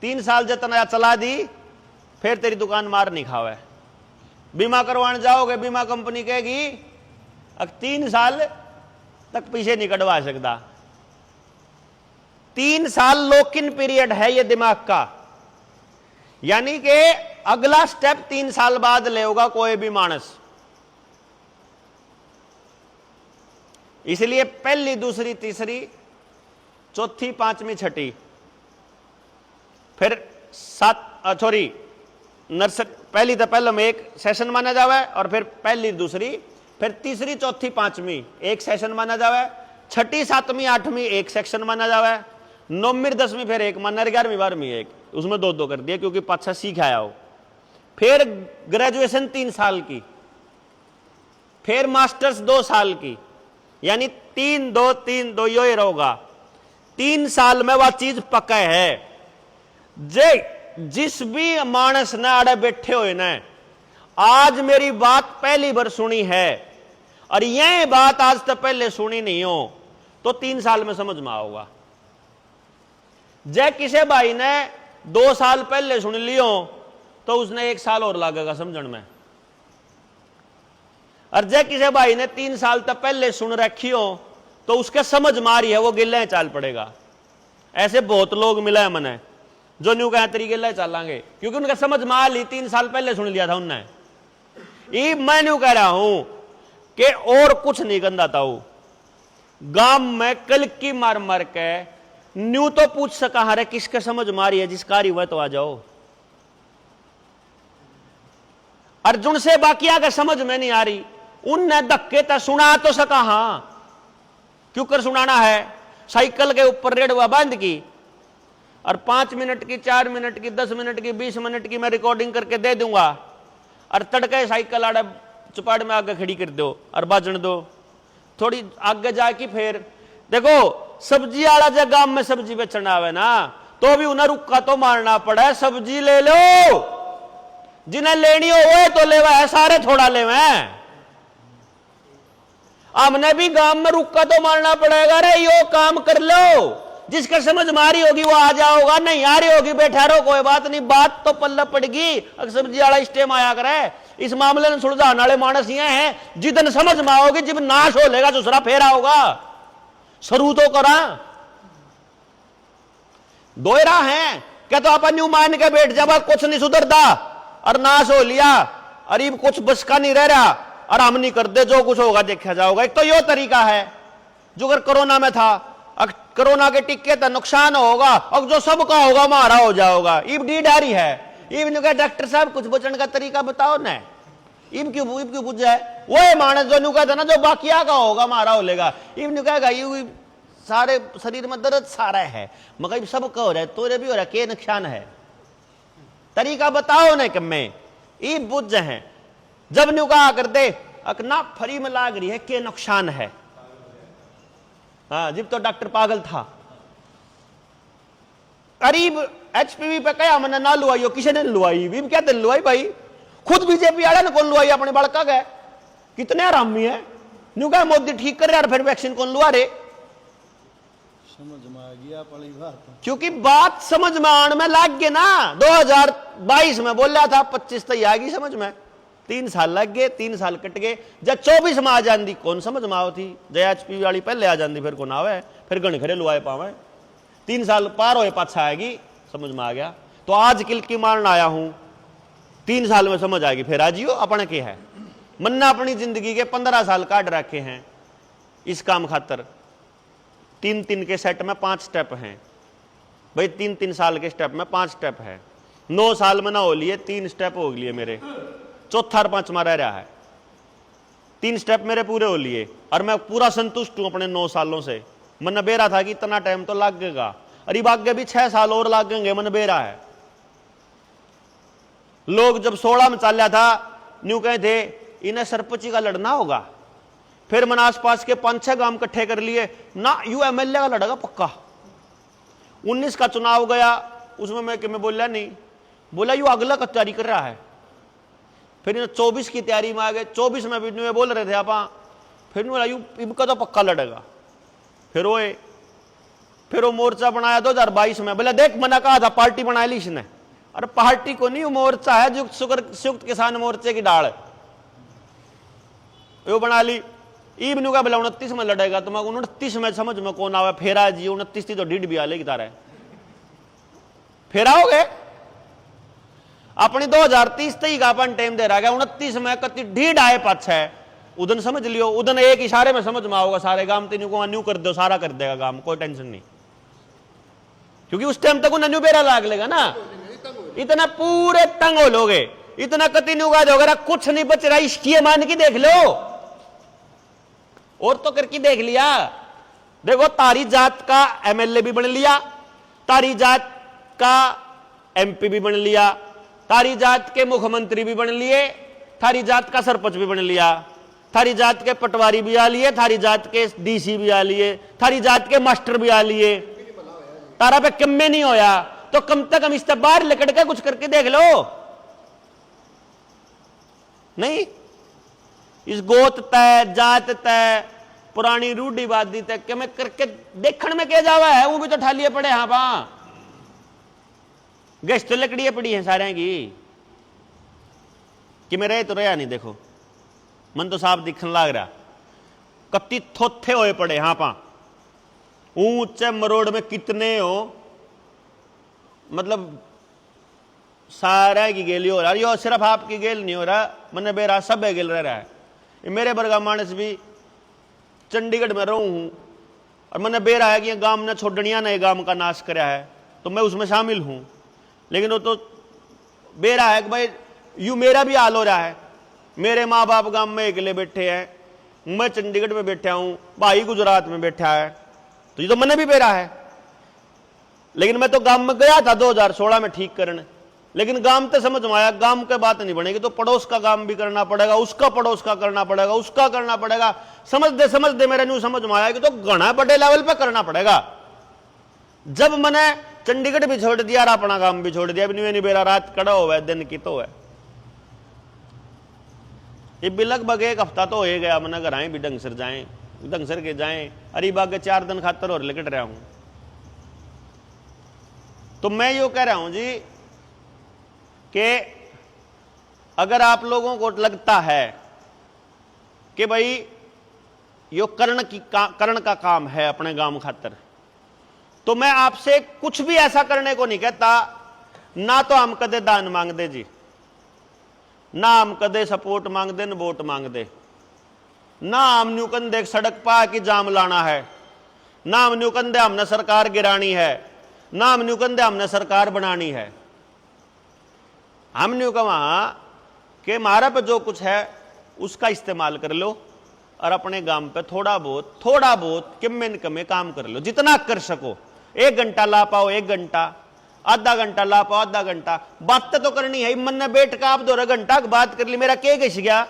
3 साल जितना चला दी, फिर तेरी दुकान मार नहीं खावे। बीमा करवाने जाओगे, बीमा कंपनी कहेगी अब 3 साल तक पीछे नहीं कटवा सकता। 3 साल लॉक इन पीरियड है ये दिमाग का, यानी कि अगला स्टेप 3 साल बाद ले होगा कोई भी मानस। इसलिए पहली, दूसरी, तीसरी, चौथी, पांचवी, छठी, फिर पहली तो पहले में एक सेशन माना जावे, और फिर पहली, दूसरी, फिर तीसरी, चौथी, पांचवी एक सेशन माना जावे, छठी, सातवीं, आठवीं एक सेक्शन माना जावे, 9वीं, 10वीं फिर एक माना, 11वीं, 12वीं एक, उसमें 2-2 कर दिया क्योंकि पाछा सीख आया हो। फिर ग्रेजुएशन 3 साल की, फिर मास्टर्स 2 साल की, यानी 3-2 यो ही रहोगा। 3 साल में वह चीज पक्का है। जिस भी मानस ने आड़े बैठे हुए ने आज मेरी बात पहली बार सुनी है और यह बात आज तक पहले सुनी नहीं हो, तो 3 साल में समझ में आओगा। जय किसी भाई ने 2 साल पहले सुन लियो तो उसने 1 साल और लगेगा समझण में, और जय किसी भाई ने 3 साल तक पहले सुन रखी हो तो उसके समझ मारी है, वो गिल्ले चाल पड़ेगा। ऐसे बहुत लोग मिले हैं मने जो न्यू कह तरीके ले चलांगे क्योंकि उनका समझ में आ ली, 3 साल पहले सुन लिया था उनने। ये मैं न्यू कह रहा हूं कि और कुछ नहीं गंदा था। गांव में कल की मार मार के न्यू तो पूछ सका हरे किसके समझ मारी है, जिसका रही वह तो आ जाओ। अर्जुन से बाकी आगे समझ में नहीं आ रही, उनने धक्के तो सुना तो सका, हां क्यों कर सुनाना है। साइकिल के ऊपर रेडवा बांध की और 5 मिनट की, 4 मिनट की, 10 मिनट की, 20 मिनट की मैं रिकॉर्डिंग करके दे दूंगा, और तड़के साइकिल आड़े चुपाड़ में आगे खड़ी कर दो और बाजन दो। थोड़ी आगे जाके फिर देखो सब्जी वाला जब गांव में सब्जी बेचन आवे ना तो भी उन्हें रुक्का तो मारना पड़े, सब्जी ले लो, जिन्हें लेनी हो वो तो लेवा है, सारे थोड़ा लेवा है। हमने भी गांव में रुक्का तो मारना पड़ेगा, रे यो काम कर लो, जिसका समझ मारी होगी वो आ जाओगा, नहीं आ रही होगी बैठा रहो, कोई बात नहीं, बात तो पल्ला पड़गी। अगर सब्जी वाला स्टेम आया करे, इस मामले में सुलझाने वाले मानस ये हैं, जितन समझ में आओगी जब नाश हो लेगा दूसरा फेरा होगा, शुरू तो करा दोयरा है क्या तो अपन न्यू मान के बैठ जा, कुछ नहीं सुधरता और नाश हो लिया, अरे कुछ बस का नहीं रह रहा और हम नहीं करते, जो कुछ होगा देखा जाओगा। एक तो यो तरीका है जो अगर कोरोना में था, कोरोना के टिक्के तो नुकसान होगा और जो सबका होगा मारा हो जाओगा। इब डी डारी है, इब कहा डॉक्टर साहब कुछ बचने का तरीका बताओ ना, इब क्यों बुझ जाए वो मानस जो नु कहता ना जो बाकिया का होगा मारा हो लेगा, इब नु कहेगा ये सारे शरीर में दर्द सारा है मगर सबका हो रहा है, तोरे भी हो रहा है, के नुकसान है, तरीका बताओ ना कम में इब बुझ जाए। जब नु कहा कर दे अकना फरी में लाग रही है के नुकसान है, हाँ जब तो डॉक्टर पागल था। करीब एचपीवी पे कया मैंने ना लुआई, किसी ने लुआई भी क्या दिन लुआई भाई, खुद बीजेपी वाले ने कौन लुआई अपने बड़का गए, कितने आरामी है न्यू कहा मोदी ठीक कर रहे फिर वैक्सीन कौन लुआ रे, समझ में आ गया पड़ी बात, क्योंकि बात समझ में आने में लाग गए ना। 2022 में बोल रहा था 25 तक आ गई समझ में, 3 साल लग गए, 3 साल कट गए, जब 24 में आ जाती कौन समझ में आओ थी, जयाचपी वाली पहले आ जाती फिर कौन आवे, फिर गण खरे लुआए पावे, 3 साल पार होए पाछा आएगी समझ में आ गया। तो आज किल की मारन आया हूं, 3 साल में समझ आएगी फिर आजियो अपने के है मन्ना अपनी जिंदगी के 15 साल काट रखे हैं इस काम खातर, 3-3 के सेट में 5 स्टेप हैं भाई, 3-3 साल के स्टेप में 5 स्टेप है, 9 साल में ना हो लिए 3 स्टेप हो लिए मेरे, चौथा और 5वां रह रहा है, 3 स्टेप मेरे पूरे हो लिए और मैं पूरा संतुष्ट हूं अपने 9 सालों से। मन बेरा था कि इतना टाइम तो लगेगा, अरे आगे भी 6 साल और लगेंगे, मन बेरा है। लोग जब 16 में चल रहा था न्यू कहे थे इन्हें सरपंची का लड़ना होगा, फिर मन आसपास के 5-6 गांव इकट्ठे कर लिए ना, यू एमएलए का लड़ेगा पक्का। 19 का चुनाव गया उसमें मैं बोला नहीं, बोला यू अगला का तैयारी कर रहा है, फिर 24 की तैयारी में आ गए, 24 में भी न्यू बोल रहे थे आप, फिर इनका तो पक्का लड़ेगा, फिर वो मोर्चा बनाया 2022 में, बोला देख मना कहा था पार्टी बना ली इसने, अरे पार्टी को नहीं, मोर्चा है जो संयुक्त किसान मोर्चे की डाल वो बना ली। ईब का बोला 29 में लड़ेगा, तो मैं 29 में समझ में कौन आवे, फेरा जी 29 थी तो 1.5 भी आले की तरह फेरा हो गए अपनी 2030 तक का अपन टाइम दे रहा है, 29 में कति 1.5 आए पाछा है, उदन समझ लियो, उदन एक इशारे में समझ में आओगा सारे गांव, तीनों को न्यू कर दो, सारा कर देगा गांव, कोई टेंशन नहीं, क्योंकि उस टाइम तक उन्हें न्यू बेरा लाग लेगा ना, इतना पूरे तंग हो लोगे, इतना कति न्यू गा दोगे, कुछ नहीं बच रहा, इसकी मान की देख लो और तो करके देख लिया। देखो तारी जात का एमएलए भी बन लिया, तारी जात का एमपी भी बन लिया, थारी जात के मुख्यमंत्री भी बन लिए, थारी जात का सरपंच भी बन लिया, थारी जात के पटवारी भी आ लिए, थारी जात के डीसी भी आ लिए, थारी जात के मास्टर भी आ लिए, तारा पे कम में नहीं होया तो कम तक हम इस बाहर लकड़ के कुछ करके देख लो, नहीं इस गोत तय जात तय पुरानी रूढ़ीवादी तय के मैं करके देखने में क्या जावा है, वो भी तो ठालिए पड़े हाँ पा गैस तो लकड़ियां पड़ी हैं सारे की कि मैं रहे तो रहा नहीं, देखो मन तो साफ दिखने लग रहा, कत्ती थोथे होए पड़े हाँ पा, ऊंचे मरोड़ में कितने हो, मतलब सारा की गेली हो रहा, यो सिर्फ आपकी गेल नहीं हो रहा, मन बेरा सब गेल रह रहा है। मेरे बरगा मानस भी चंडीगढ़ में रहूं हूं और मन बेरा है कि गांव ने छोड़निया ने गांव का नाश कराया है, तो मैं उसमें शामिल हूं, लेकिन वो तो बेरा है कि भाई यू मेरा भी हाल हो रहा है, मेरे माँ बाप गांव में अकेले बैठे हैं, मैं चंडीगढ़ में बैठा हूं, भाई गुजरात में बैठा है, तो ये तो मन भी बेरा है। लेकिन मैं तो गांव में गया था 2016 में ठीक करने, लेकिन गांव तो समझ में आया, गांव के बात नहीं बनेगी तो पड़ोस का काम भी करना पड़ेगा, उसका पड़ोस का करना पड़ेगा, उसका करना पड़ेगा। समझ दे मेरे न्यू समझ में आया कि तो घना बड़े लेवल पे करना पड़ेगा। जब मैंने चंडीगढ़ भी छोड़ दिया और अपना काम भी छोड़ दिया, नहीं बेरा रात कड़ा हुआ है, दिन की तो है। ये भी लगभग एक हफ्ता तो हो गया, मैंने घर आए भी ढंग सर के जाए, अरीबाग के 4 दिन खातर और लेकर रहा हूं। तो मैं यो कह रहा हूं जी कि अगर आप लोगों को लगता है कि भाई यो कर्ण का काम है अपने गांव खातर, तो मैं आपसे कुछ भी ऐसा करने को नहीं कहता। ना तो हम कदे दान मांग दे जी, ना हम कदे सपोर्ट मांग दे, न वोट मांग दे, ना हम न्यू कंदे सड़क पा की जाम लाना है, ना हम न्यू कंदे हमने सरकार गिरानी है, ना हम न्यू कंदे हमने सरकार बनानी है। हम न्यू कहा कि हमारा पे जो कुछ है उसका इस्तेमाल कर लो और अपने गांव पे थोड़ा बहुत कम न कम काम कर लो, जितना कर सको। 1 घंटा ला पाओ 1 घंटा, आधा घंटा ला पाओ आधा घंटा, बातें तो करनी है। मन ने बैठ का आप 2 घंटा बात कर ली, मेरा क्या घिस गया?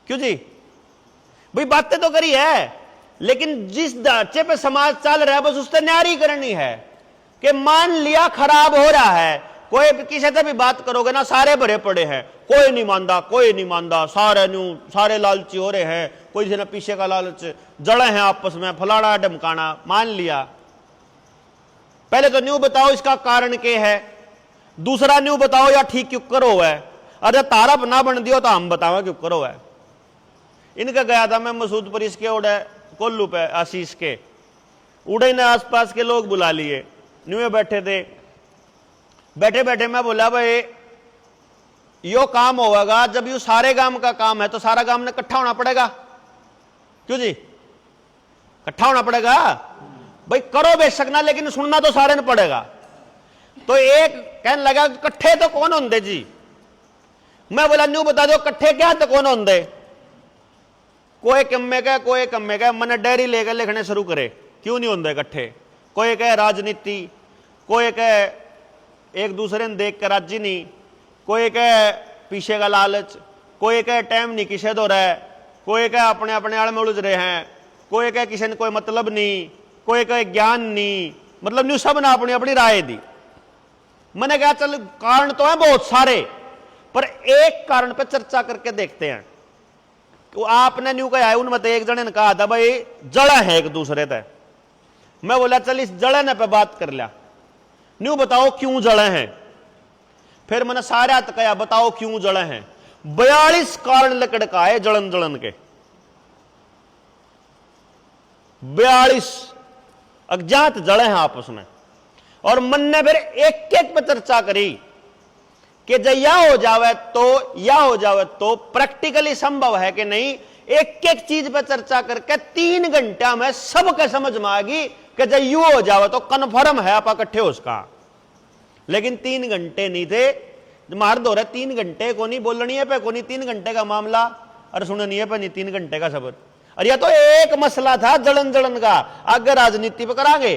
क्यों जी भाई, बातें तो करी है, लेकिन जिस ढांचे पे समाज चल रहा है बस उससे न्यारी करनी है। कि मान लिया खराब हो रहा है, कोई किसी से भी बात करोगे ना, सारे भरे पड़े हैं, कोई नहीं मानता, सारे लालची हो रहे हैं, कोई से ना पीछे का लालच, जड़े हैं आपस में, फलाना ढमकाना। मान लिया, पहले तो न्यू बताओ इसका कारण क्या है, दूसरा न्यू बताओ या ठीक क्यों करो है। अरे तारा ना बन दियो तो हम बताओ क्यों करो है। इनका गया था मैं मसूद परिस के उड़े कोल्लू पे, आशीष के उड़े ने आसपास के लोग बुला लिए, न्यू बैठे थे। बैठे मैं बोला भाई यो काम होगा, जब यू सारे गांव का काम है तो सारा गांव ने इकट्ठा होना पड़ेगा। क्यों जी इकट्ठा होना पड़ेगा? भाई करो बेशक ना, लेकिन सुनना तो सारे ने पड़ेगा। तो एक कहने लगा इकट्ठे तो कौन होंगे जी? मैं बोला न्यू बता दो इकट्ठे क्या तो कौन होंगे? कोई कम्मे का मैंने डायरी लेकर लिखने शुरू करे, क्यों नहीं होंगे इकट्ठे। कोई कहे राजनीति, कोई कहे एक दूसरे ने देख कर राजी नहीं, कोई कहे पीछे का लालच, कोई कहे टाइम नहीं किसे दो रहा है, कोई कहे अपने अपने आड़ में उलझ रहे हैं, कोई कहे किसी ने कोई मतलब नहीं, कोई कहे ज्ञान नहीं, मतलब न्यू सब ने अपनी अपनी राय दी। मैंने कहा चल कारण तो है बहुत सारे, पर एक कारण पर चर्चा करके देखते हैं। तो आपने न्यू कहा है, उनमें एक जने ने कहा था भाई जड़ा है एक दूसरे तय। मैं बोला चल इस जड़ने पे बात कर लिया, न्यू बताओ क्यों जड़े हैं। फिर मैंने सारा कहा बताओ क्यों जड़े हैं। 42 कारण लकड़का है जड़न के, 42 अज्ञात जड़े हैं आपस में। और मन ने फिर एक पे चर्चा करी कि जब यह हो जावे तो प्रैक्टिकली संभव है कि नहीं। एक चीज पे चर्चा करके 3 घंटा में सबके समझ में आ गई कि जब यू हो जावे तो कन्फर्म है आप इकट्ठे हो उसका। लेकिन 3 घंटे नहीं थे, मार दो रहे 3 घंटे को नहीं बोलनी है पे को नहीं, 3 घंटे का मामला और सुननी है पे नहीं, 3 घंटे का सबर। और यह तो एक मसला था जलन का। आगे राजनीति पे करांगे,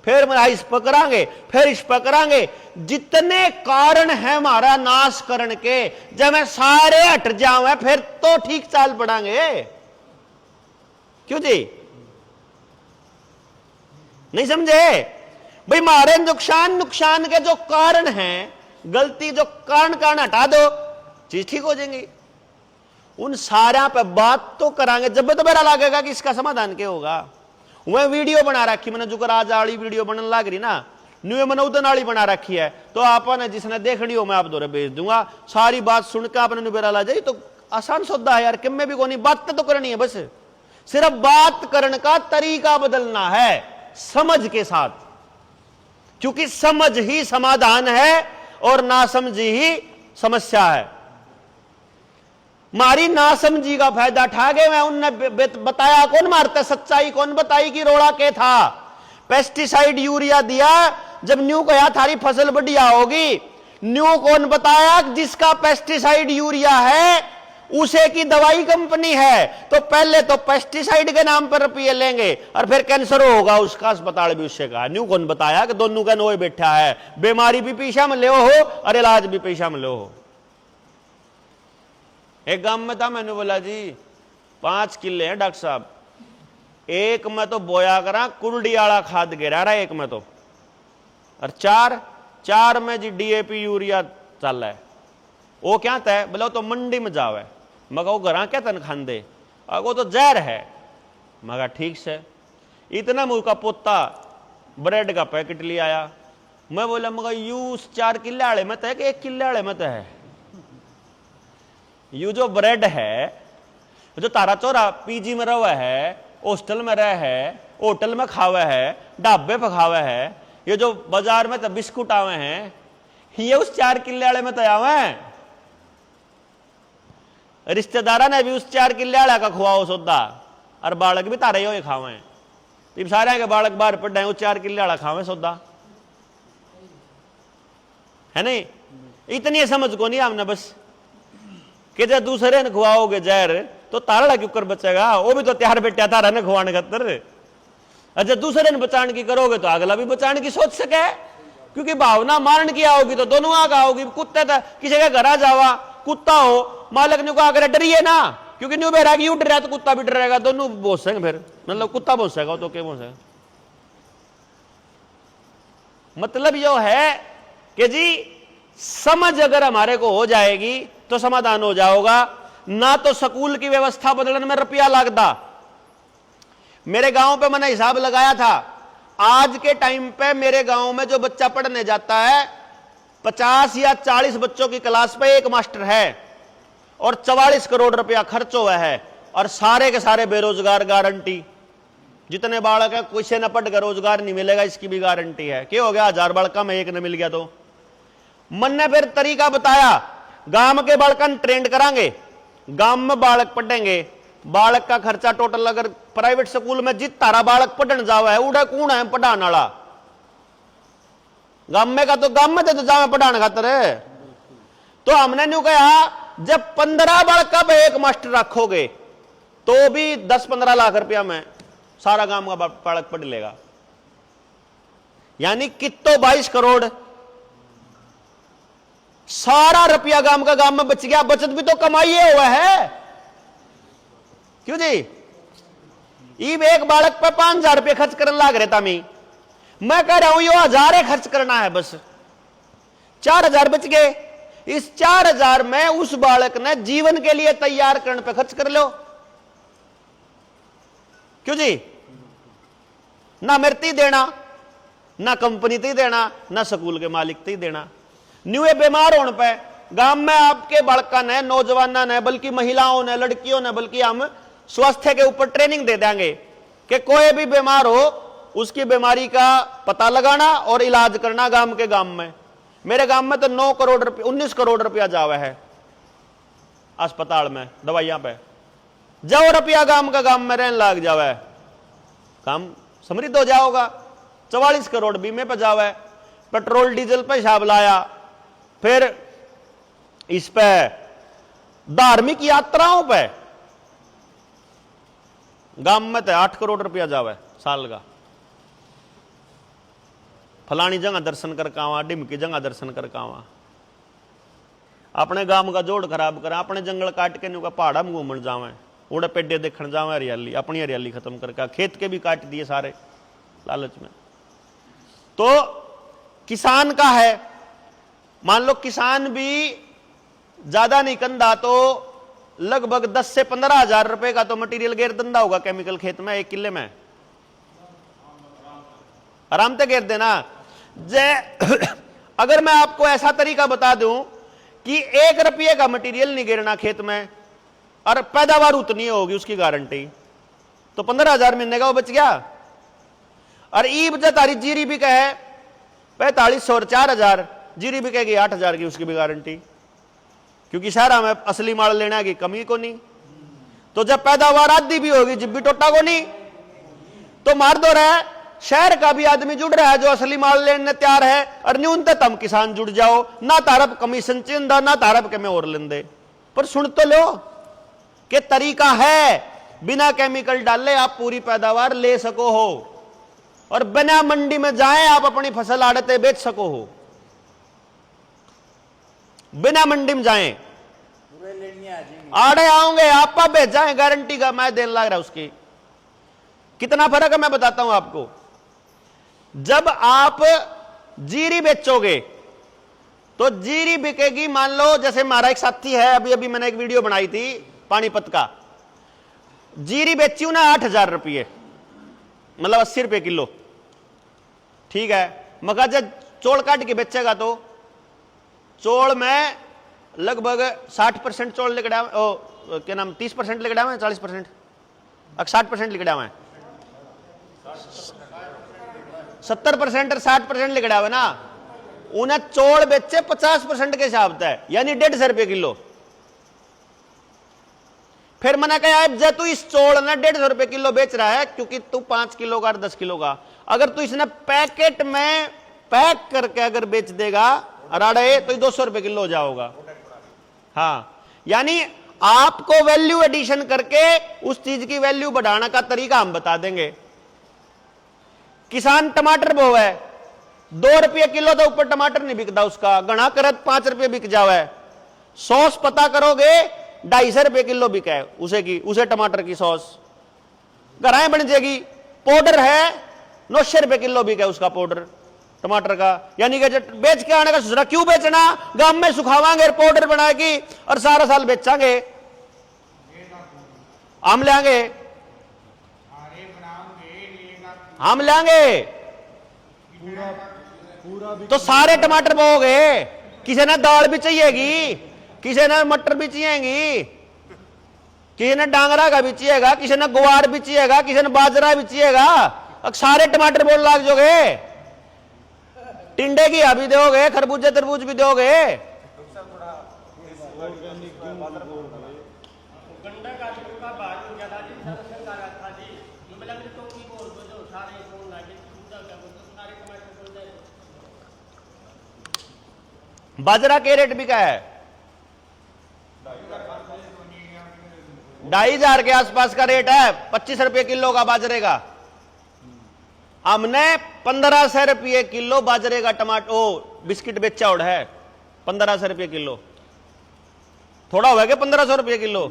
फिर इस पर करांगे, फिर इस पर करांगे। जितने कारण है हमारा नाश करने के, जब मैं सारे हट जाऊं फिर तो ठीक चाल पड़ांगे। क्यों जी नहीं समझे भाई? मारे नुकसान के जो कारण हैं, गलती जो कारण हटा दो, चीज ठीक हो जाएंगी। उन सारा पे बात तो करांगे, जब तो मेरा लगेगा कि इसका समाधान क्या होगा। वह वीडियो बना रखी मैंने, जो आज वाली वीडियो बनने लग रही ना, न्यू मैंने उदन वाली बना रखी है। तो आपने जिसने देखनी हो मैं आप दोरे भेज दूंगा। सारी बात सुनकर आपने नुबेरा ला जाए तो आसान सौदा है यार, किम में भी कोई नहीं, बात तो करनी है, बस सिर्फ बात करने का तरीका बदलना है समझ के साथ। क्योंकि समझ ही समाधान है और नासमझी ही समस्या है। मारी नासमझी का फायदा उठा गए, मैं उनने बताया कौन मारता, सच्चाई कौन बताई कि रोड़ा के था। पेस्टिसाइड यूरिया दिया, जब न्यू कहा थारी फसल बढ़िया होगी, न्यू कौन बताया जिसका पेस्टिसाइड यूरिया है उसे की दवाई कंपनी है, तो पहले तो पेस्टिसाइड के नाम पर रुपये लेंगे और फिर कैंसर होगा, उसका अस्पताल भी उससे का। न्यू कौन बताया कि दोनों का नोए बैठा है, बीमारी भी पैसा में ले हो और इलाज भी पैसा में ले हो। एक गांव में था, मैंने बोला जी 5 किले हैं डॉक्टर साहब, एक में तो बोया करा कुल्डी वाला खाद गिरा रहा है, एक में तो, और चार में जी DAP यूरिया चल रहा है। वो क्या तय बोला तो मंडी में जावे, मगर वो घरा क्या तन खांदे, वो तो जहर है। मगर ठीक से इतना मुँह का पोता ब्रेड का पैकेट ले आया। मैं बोला मगर यू 4 किले वाले में तो है कि 1 किले वाले में तो है? यू जो ब्रेड है, जो तारा चोरा PG में रहा है, हॉस्टल में रहे है, होटल में खावे है, ढाबे पे खावे है, ये जो बाजार में तो बिस्कुट आवे हैं, ये उस 4 किले वाले में तो आवे हैं। रिश्तेदारा ने भी उस 4 किले वाला का खुआओ सौदा, और बालक भी तारे हो खावे हैं। तो सारे के बालक बाहर पड़ रहे उस 4 किले वाला खावे सौदा, है नहीं? इतनी समझ को नहीं हमने बस कि जब दूसरे ने खुआओगे जहर तो तारा क्यों कर बचेगा, वो भी तो त्यार बैठा तारा ने खुआने खातर। अच्छा दूसरे ने बचाने की करोगे तो अगला भी बचाने की सोच सके, क्योंकि भावना मारने की आओगी तो दोनों आग आओगी। कुत्ते तो किसी का घर आ जावा, कुत्ता हो, मालिक ने कहा अगर डरिए ना, क्योंकि न्यू बेरा यू डर तो कुत्ता भी डरेगा, दोनों भोसेंगे फिर, मतलब कुत्ता भोसेगा तो क्या भोसेगा। मतलब यो है कि जी समझ अगर हमारे को हो जाएगी तो समाधान हो जाएगा। ना तो स्कूल की व्यवस्था बदलने में रुपया लगता। मेरे गांव पे मैंने हिसाब लगाया था, आज के टाइम पे मेरे गांव में जो बच्चा पढ़ने जाता है 50 या 40 बच्चों की क्लास पे एक मास्टर है, और 44 करोड़ रुपया खर्च हुआ है, और सारे के सारे बेरोजगार गारंटी। जितने बालक है किसी न पढ़ कर रोजगार नहीं मिलेगा, इसकी भी गारंटी है। क्या हो गया 1000 बालका में एक न मिल गया तो मन ने फिर तरीका बताया, गांव के बालकन ट्रेंड करांगे, गांव में बालक पढ़ेंगे, बालक का खर्चा टोटल अगर प्राइवेट स्कूल में जित तारा बालक पढ़ने जावा है उड़ा कौन है पढ़ाने वाला, गांव में का तो गांव में तो जावे पढ़ाने खातर है। तो हमने न्यू कहा जब 15 बालक का एक मास्टर रखोगे तो भी 10-15 लाख रुपया में सारा गांव का बालक पढ़ लेगा, यानी कितो 22 करोड़ सारा रुपया गांव का गांव में बच गया। बचत भी तो कमाइए हुआ है, क्यों जी? ईब एक बालक पर 5000 रुपये खर्च करने लाग रहे था। मैं कह रहा हूं यो 1000 खर्च करना है, बस 4000 बच गए। इस 4000 में उस बालक ने जीवन के लिए तैयार करने पे खर्च कर लो, क्यों जी? ना मृत्यु देना, ना कंपनी ती देना, ना स्कूल के मालिक ती देना। न्यूए बीमार होने पे गांव में आपके बालका ने, नौजवान ने, बल्कि महिलाओं ने, लड़कियों ने, बल्कि हम स्वास्थ्य के ऊपर ट्रेनिंग दे देंगे कि कोई भी बीमार हो उसकी बीमारी का पता लगाना और इलाज करना गांव के गांव में। मेरे गांव में तो 9 करोड़ रुपया 19 करोड़ रुपया जावा है अस्पताल में दवाइयां पे। जो रुपया गांव का गांव में रहने लग जावे काम समृद्ध हो जाओगा। 44 करोड़ बीमे पे जावे, पेट्रोल डीजल पे हिसाब लाया, फिर इस पे धार्मिक यात्राओं पे गांव में तो 8 करोड़ रुपया जावे साल का। फलानी जगह दर्शन करके आवा, डिमकी जगह दर्शन करके आवा। अपने गांव का जोड़ खराब करा, अपने जंगल काट के नुका पहाड़ा में घूमन जावे, उड़े पेडे देखने जावे, हरियाली अपनी हरियाली खत्म करके खेत के भी काट दिए सारे लालच में। तो किसान का है, मान लो किसान भी ज्यादा नहीं कंधा तो लगभग 10 से 15 हजार रुपए का तो मटेरियल घेर धंधा होगा केमिकल खेत में 1 किले में आराम से घेर देना। अगर मैं आपको ऐसा तरीका बता दूं कि 1 रुपये का मटेरियल नहीं घेरना खेत में और पैदावार उतनी होगी उसकी गारंटी, तो 15,000 महीने का वो बच गया। और ईब जो तारी जीरी भी कहे 4500 और 4000, जीरी भी कहेगी 8000 की, उसकी भी गारंटी, क्योंकि शहरा में असली माल लेना की कमी को नहीं। तो जब पैदावार आदि भी होगी जब भी टोटा को नहीं, तो मार दो रहा है शहर का भी आदमी जुड़ रहा है जो असली माल लेने तैयार है, और न्यूनतम किसान जुड़ जाओ ना, तारब कमीशन चिंदा ना तारब के में और लेंदे, पर सुन तो लो कि तरीका है बिना केमिकल डाले आप पूरी पैदावार ले सको हो और बिना मंडी में जाए आप अपनी फसल आड़ते बेच सको हो, बिना मंडी में जाए पूरे लेने आ जाएंगे। आड़े आओगे आप भेजा है, गारंटी का मैं देने लग रहा उसकी। कितना फर्क है मैं बताता हूं आपको। जब आप जीरी बेचोगे तो जीरी बिकेगी, मान लो जैसे हमारा एक साथी है, अभी अभी मैंने एक वीडियो बनाई थी पानीपत का, जीरी बेची हूं ना 8,000 रुपये, मतलब 80 रुपये किलो, ठीक है। मगर जब चोल काट के बेचेगा तो चोल में लगभग 60% चोल लिकड़ा, क्या नाम 30% लिकड़ा हुआ है, 40%, 60% लिकड़ा हुआ है, 70% और 60% लिकड़ा हुआ है ना। उन्हें चोल बेचे 50% के हिसाब से, यानी 150 रुपये किलो। फिर मैंने कहा अब जब तू इस चोल ना 150 रुपये किलो बेच रहा है, क्योंकि तू 5 किलो का और 10 किलो का, अगर तू इसने पैकेट में पैक करके अगर बेच देगा अराड़े तो 200 रुपये किलो हो जाओगा। हाँ, यानी आपको वैल्यू एडिशन करके उस चीज की वैल्यू बढ़ाने का तरीका हम बता देंगे। किसान टमाटर बोवे 2 रुपये किलो तो ऊपर टमाटर नहीं बिकता उसका, घना करत 5 रुपये बिक जावे। सॉस पता करोगे 250 रुपये किलो बिका है उसे टमाटर की सॉस घराएं बन जाएगी। पाउडर है 900 रुपये किलो बिका है उसका पाउडर टमाटर का, यानी कि बेच के आने का सोच रहा, क्यों बेचना, गांव में सुखावांगे पाउडर बनाएगी और सारा साल बेचांगे, हम लेंगे, हम लेंगे तो सारे टमाटर बोगे। किसी ने दाल भी चाहिएगी, किसी ने मटर भी चाहिएगी, किसी ने डांगरा का भी चाहिएगा, किसी ने ग्वार भी चाहिएगा, किसी ने बाजरा भी चाहिएगा, अब सारे टमाटर बोल लाग जोगे। टिंडे की भी दोगे, खरबूजे तरबूज भी दोगे। बाजरा के रेट बिका है 2,500 के आसपास का रेट है, 25 रुपये किलो का बाजरे का। हमने 1500 रुपये किलो बाजरे का टमाटो बिस्किट बेचा उड़ है, 1500 रुपये किलो, थोड़ा हुआ क्या 1500 रुपये किलो,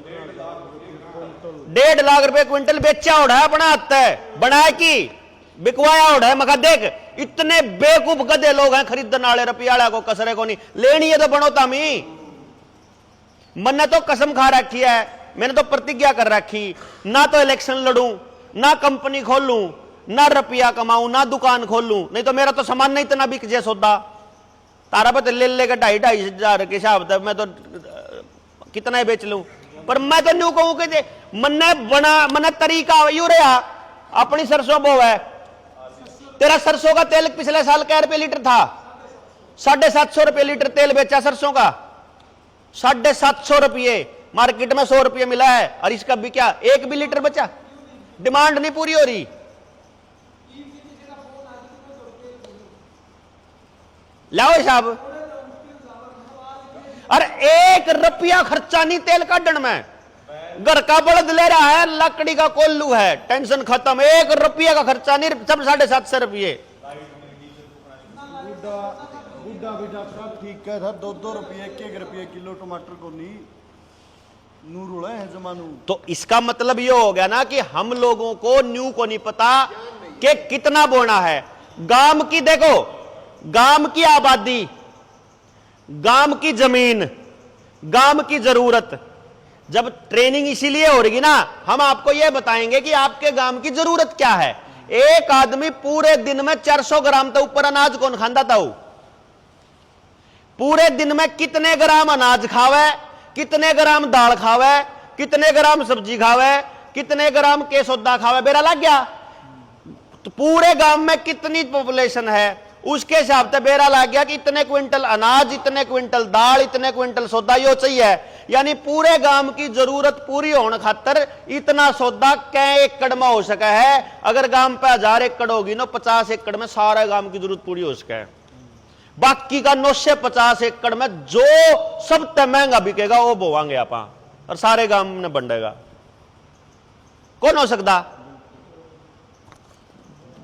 1.5 लाख रुपए क्विंटल बेचा उड़ है अपना हाथ है, बनाया की बिकवाया उड़ है। मगर देख इतने बेवकूफ गधे लोग हैं खरीदने वाले, रुपया को कसरे को नहीं लेनी है तो बनो तामी। मैंने तो कसम खा रखी है, मैंने तो प्रतिज्ञा कर रखी, ना तो इलेक्शन लड़ूं, ना कंपनी खोलूं, ना रुपया कमाऊं, ना दुकान खोलूं, नहीं तो मेरा तो सामान नहीं इतना बिक जाए सौदा। तारा पता ले लेकर 2,500 के हिसाब से मैं तो कितना ही बेच लूं। पर मैं तो न्यू कहूं कि मन्ने तरीका यू रहा, अपनी सरसों बो है, तेरा सरसों का तेल पिछले साल क्या रुपये लीटर था, 750 रुपये लीटर तेल बेचा सरसों का, 750 रुपये, मार्केट में 100 रुपये मिला है, और इसका भी क्या 1 भी लीटर बचा, डिमांड नहीं पूरी हो रही। लाओ साहब, अरे 1 रुपया खर्चा नहीं तेल काटन में, घर का बलद ले रहा है, लकड़ी का कोल्लू है, टेंशन खत्म, 1 रुपया का खर्चा नहीं, सब 750 रुपये। बुढ़ा बेटा सब ठीक है था, 2-2 रुपये 1-1 रुपये किलो टमाटर को नहीं नूर है जमानू। तो इसका मतलब ये हो गया ना कि हम लोगों को न्यू को नहीं पता कि कितना बोना है। गांव की देखो, गांव की आबादी, गांव की जमीन, गांव की जरूरत, जब ट्रेनिंग इसीलिए हो रही ना, हम आपको यह बताएंगे कि आपके गांव की जरूरत क्या है। एक आदमी पूरे दिन में 400 ग्राम तो ऊपर अनाज कौन खांदा था, पूरे दिन में कितने ग्राम अनाज खावे, कितने ग्राम दाल खावे, कितने ग्राम सब्जी खावे, कितने ग्राम के सौदा खावे, बेरा लग गया। तो पूरे गांव में कितनी पॉपुलेशन है उसके हिसाब से बेरा लग गया कि इतने क्विंटल अनाज, इतने क्विंटल दाल, इतने क्विंटल सौदा यो चाहिए। यानी पूरे गांव की जरूरत पूरी होने खातर इतना सौदा कै एकड़ में हो सका है। अगर गांव पे 1000 एकड़ होगी ना, 50 एकड़ में सारा गांव की जरूरत पूरी हो सका है। बाकी का 950 एकड़ में जो सबसे महंगा बिकेगा वो बोवांगे आप। और सारे गांव में बंटेगा। कौन हो सकता?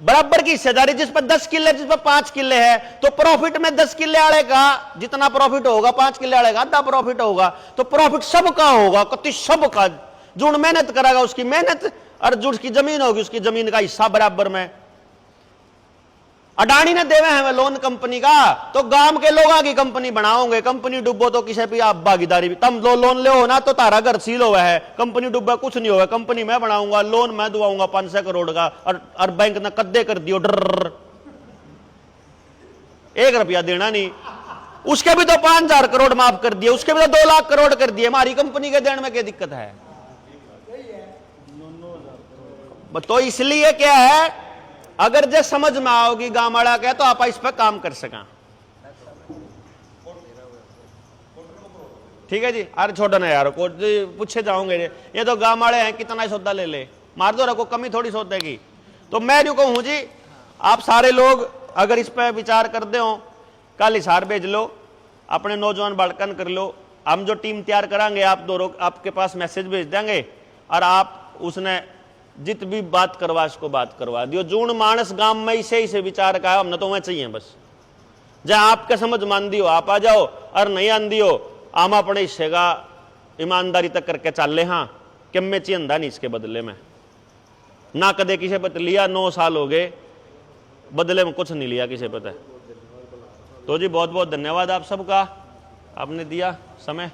बराबर की हिस्सेदारी, जिस पर 10 किले जिस पर 5 किले है, तो प्रॉफिट में 10 किले वाले का जितना प्रॉफिट होगा 5 किले वाले का आधा प्रॉफिट होगा। तो प्रॉफिट सबका होगा, कति सबका। जो मेहनत करेगा उसकी मेहनत, और जो उसकी जमीन होगी उसकी जमीन का हिस्सा बराबर में। अडानी ने देवे हमें लोन कंपनी का, तो गांव के लोगों की कंपनी बनाओगे। कंपनी डूबो तो किसी भी आप भागीदारी भी, तुम लोन ले ना तो तारा घर सील हुआ है। कंपनी डूबा कुछ नहीं होगा, कंपनी मैं बनाऊंगा, लोन मैं दुआऊंगा 500 करोड़ का, और बैंक ने कद्दे कर दियो डर, 1 रुपया देना नहीं। उसके भी तो 5000 करोड़ माफ कर दिए, उसके भी तो 2 लाख करोड़ कर दिए। हमारी कंपनी के देने में क्या दिक्कत है? तो इसलिए क्या है, अगर जो समझ में आओगी गांव वाला क्या, तो आप इस पर काम कर सका। ठीक है जी। अरे छोड़ो ना यार, को पूछे जाओगे ये तो गांव वाले हैं, कितना सौदा ले ले, मार दो, रखो, कमी थोड़ी सौदे की। तो मैं जो कहूं जी, आप सारे लोग अगर इस पर विचार कर दे हो, कल हिसार भेज लो, अपने नौजवान बालकन कर लो। हम जो टीम तैयार करांगे, आप दोनों आपके पास मैसेज भेज देंगे, और आप उसने जित भी बात करवा इसको बात करवा दियो। जून मानस गांव में इसे विचार का है, हमने तो वह चाहिए बस। जहां आपके समझ मान दियो आप आ जाओ, और नहीं आन दियो हम अपने हिस्से का ईमानदारी तक करके चल ले। हाँ, कि मैं चिंता नहीं इसके बदले में, ना कदे किसी पत लिया, 9 साल हो गए, बदले में कुछ नहीं लिया किसी पता। तो जी बहुत बहुत धन्यवाद आप सबका, आपने दिया समय।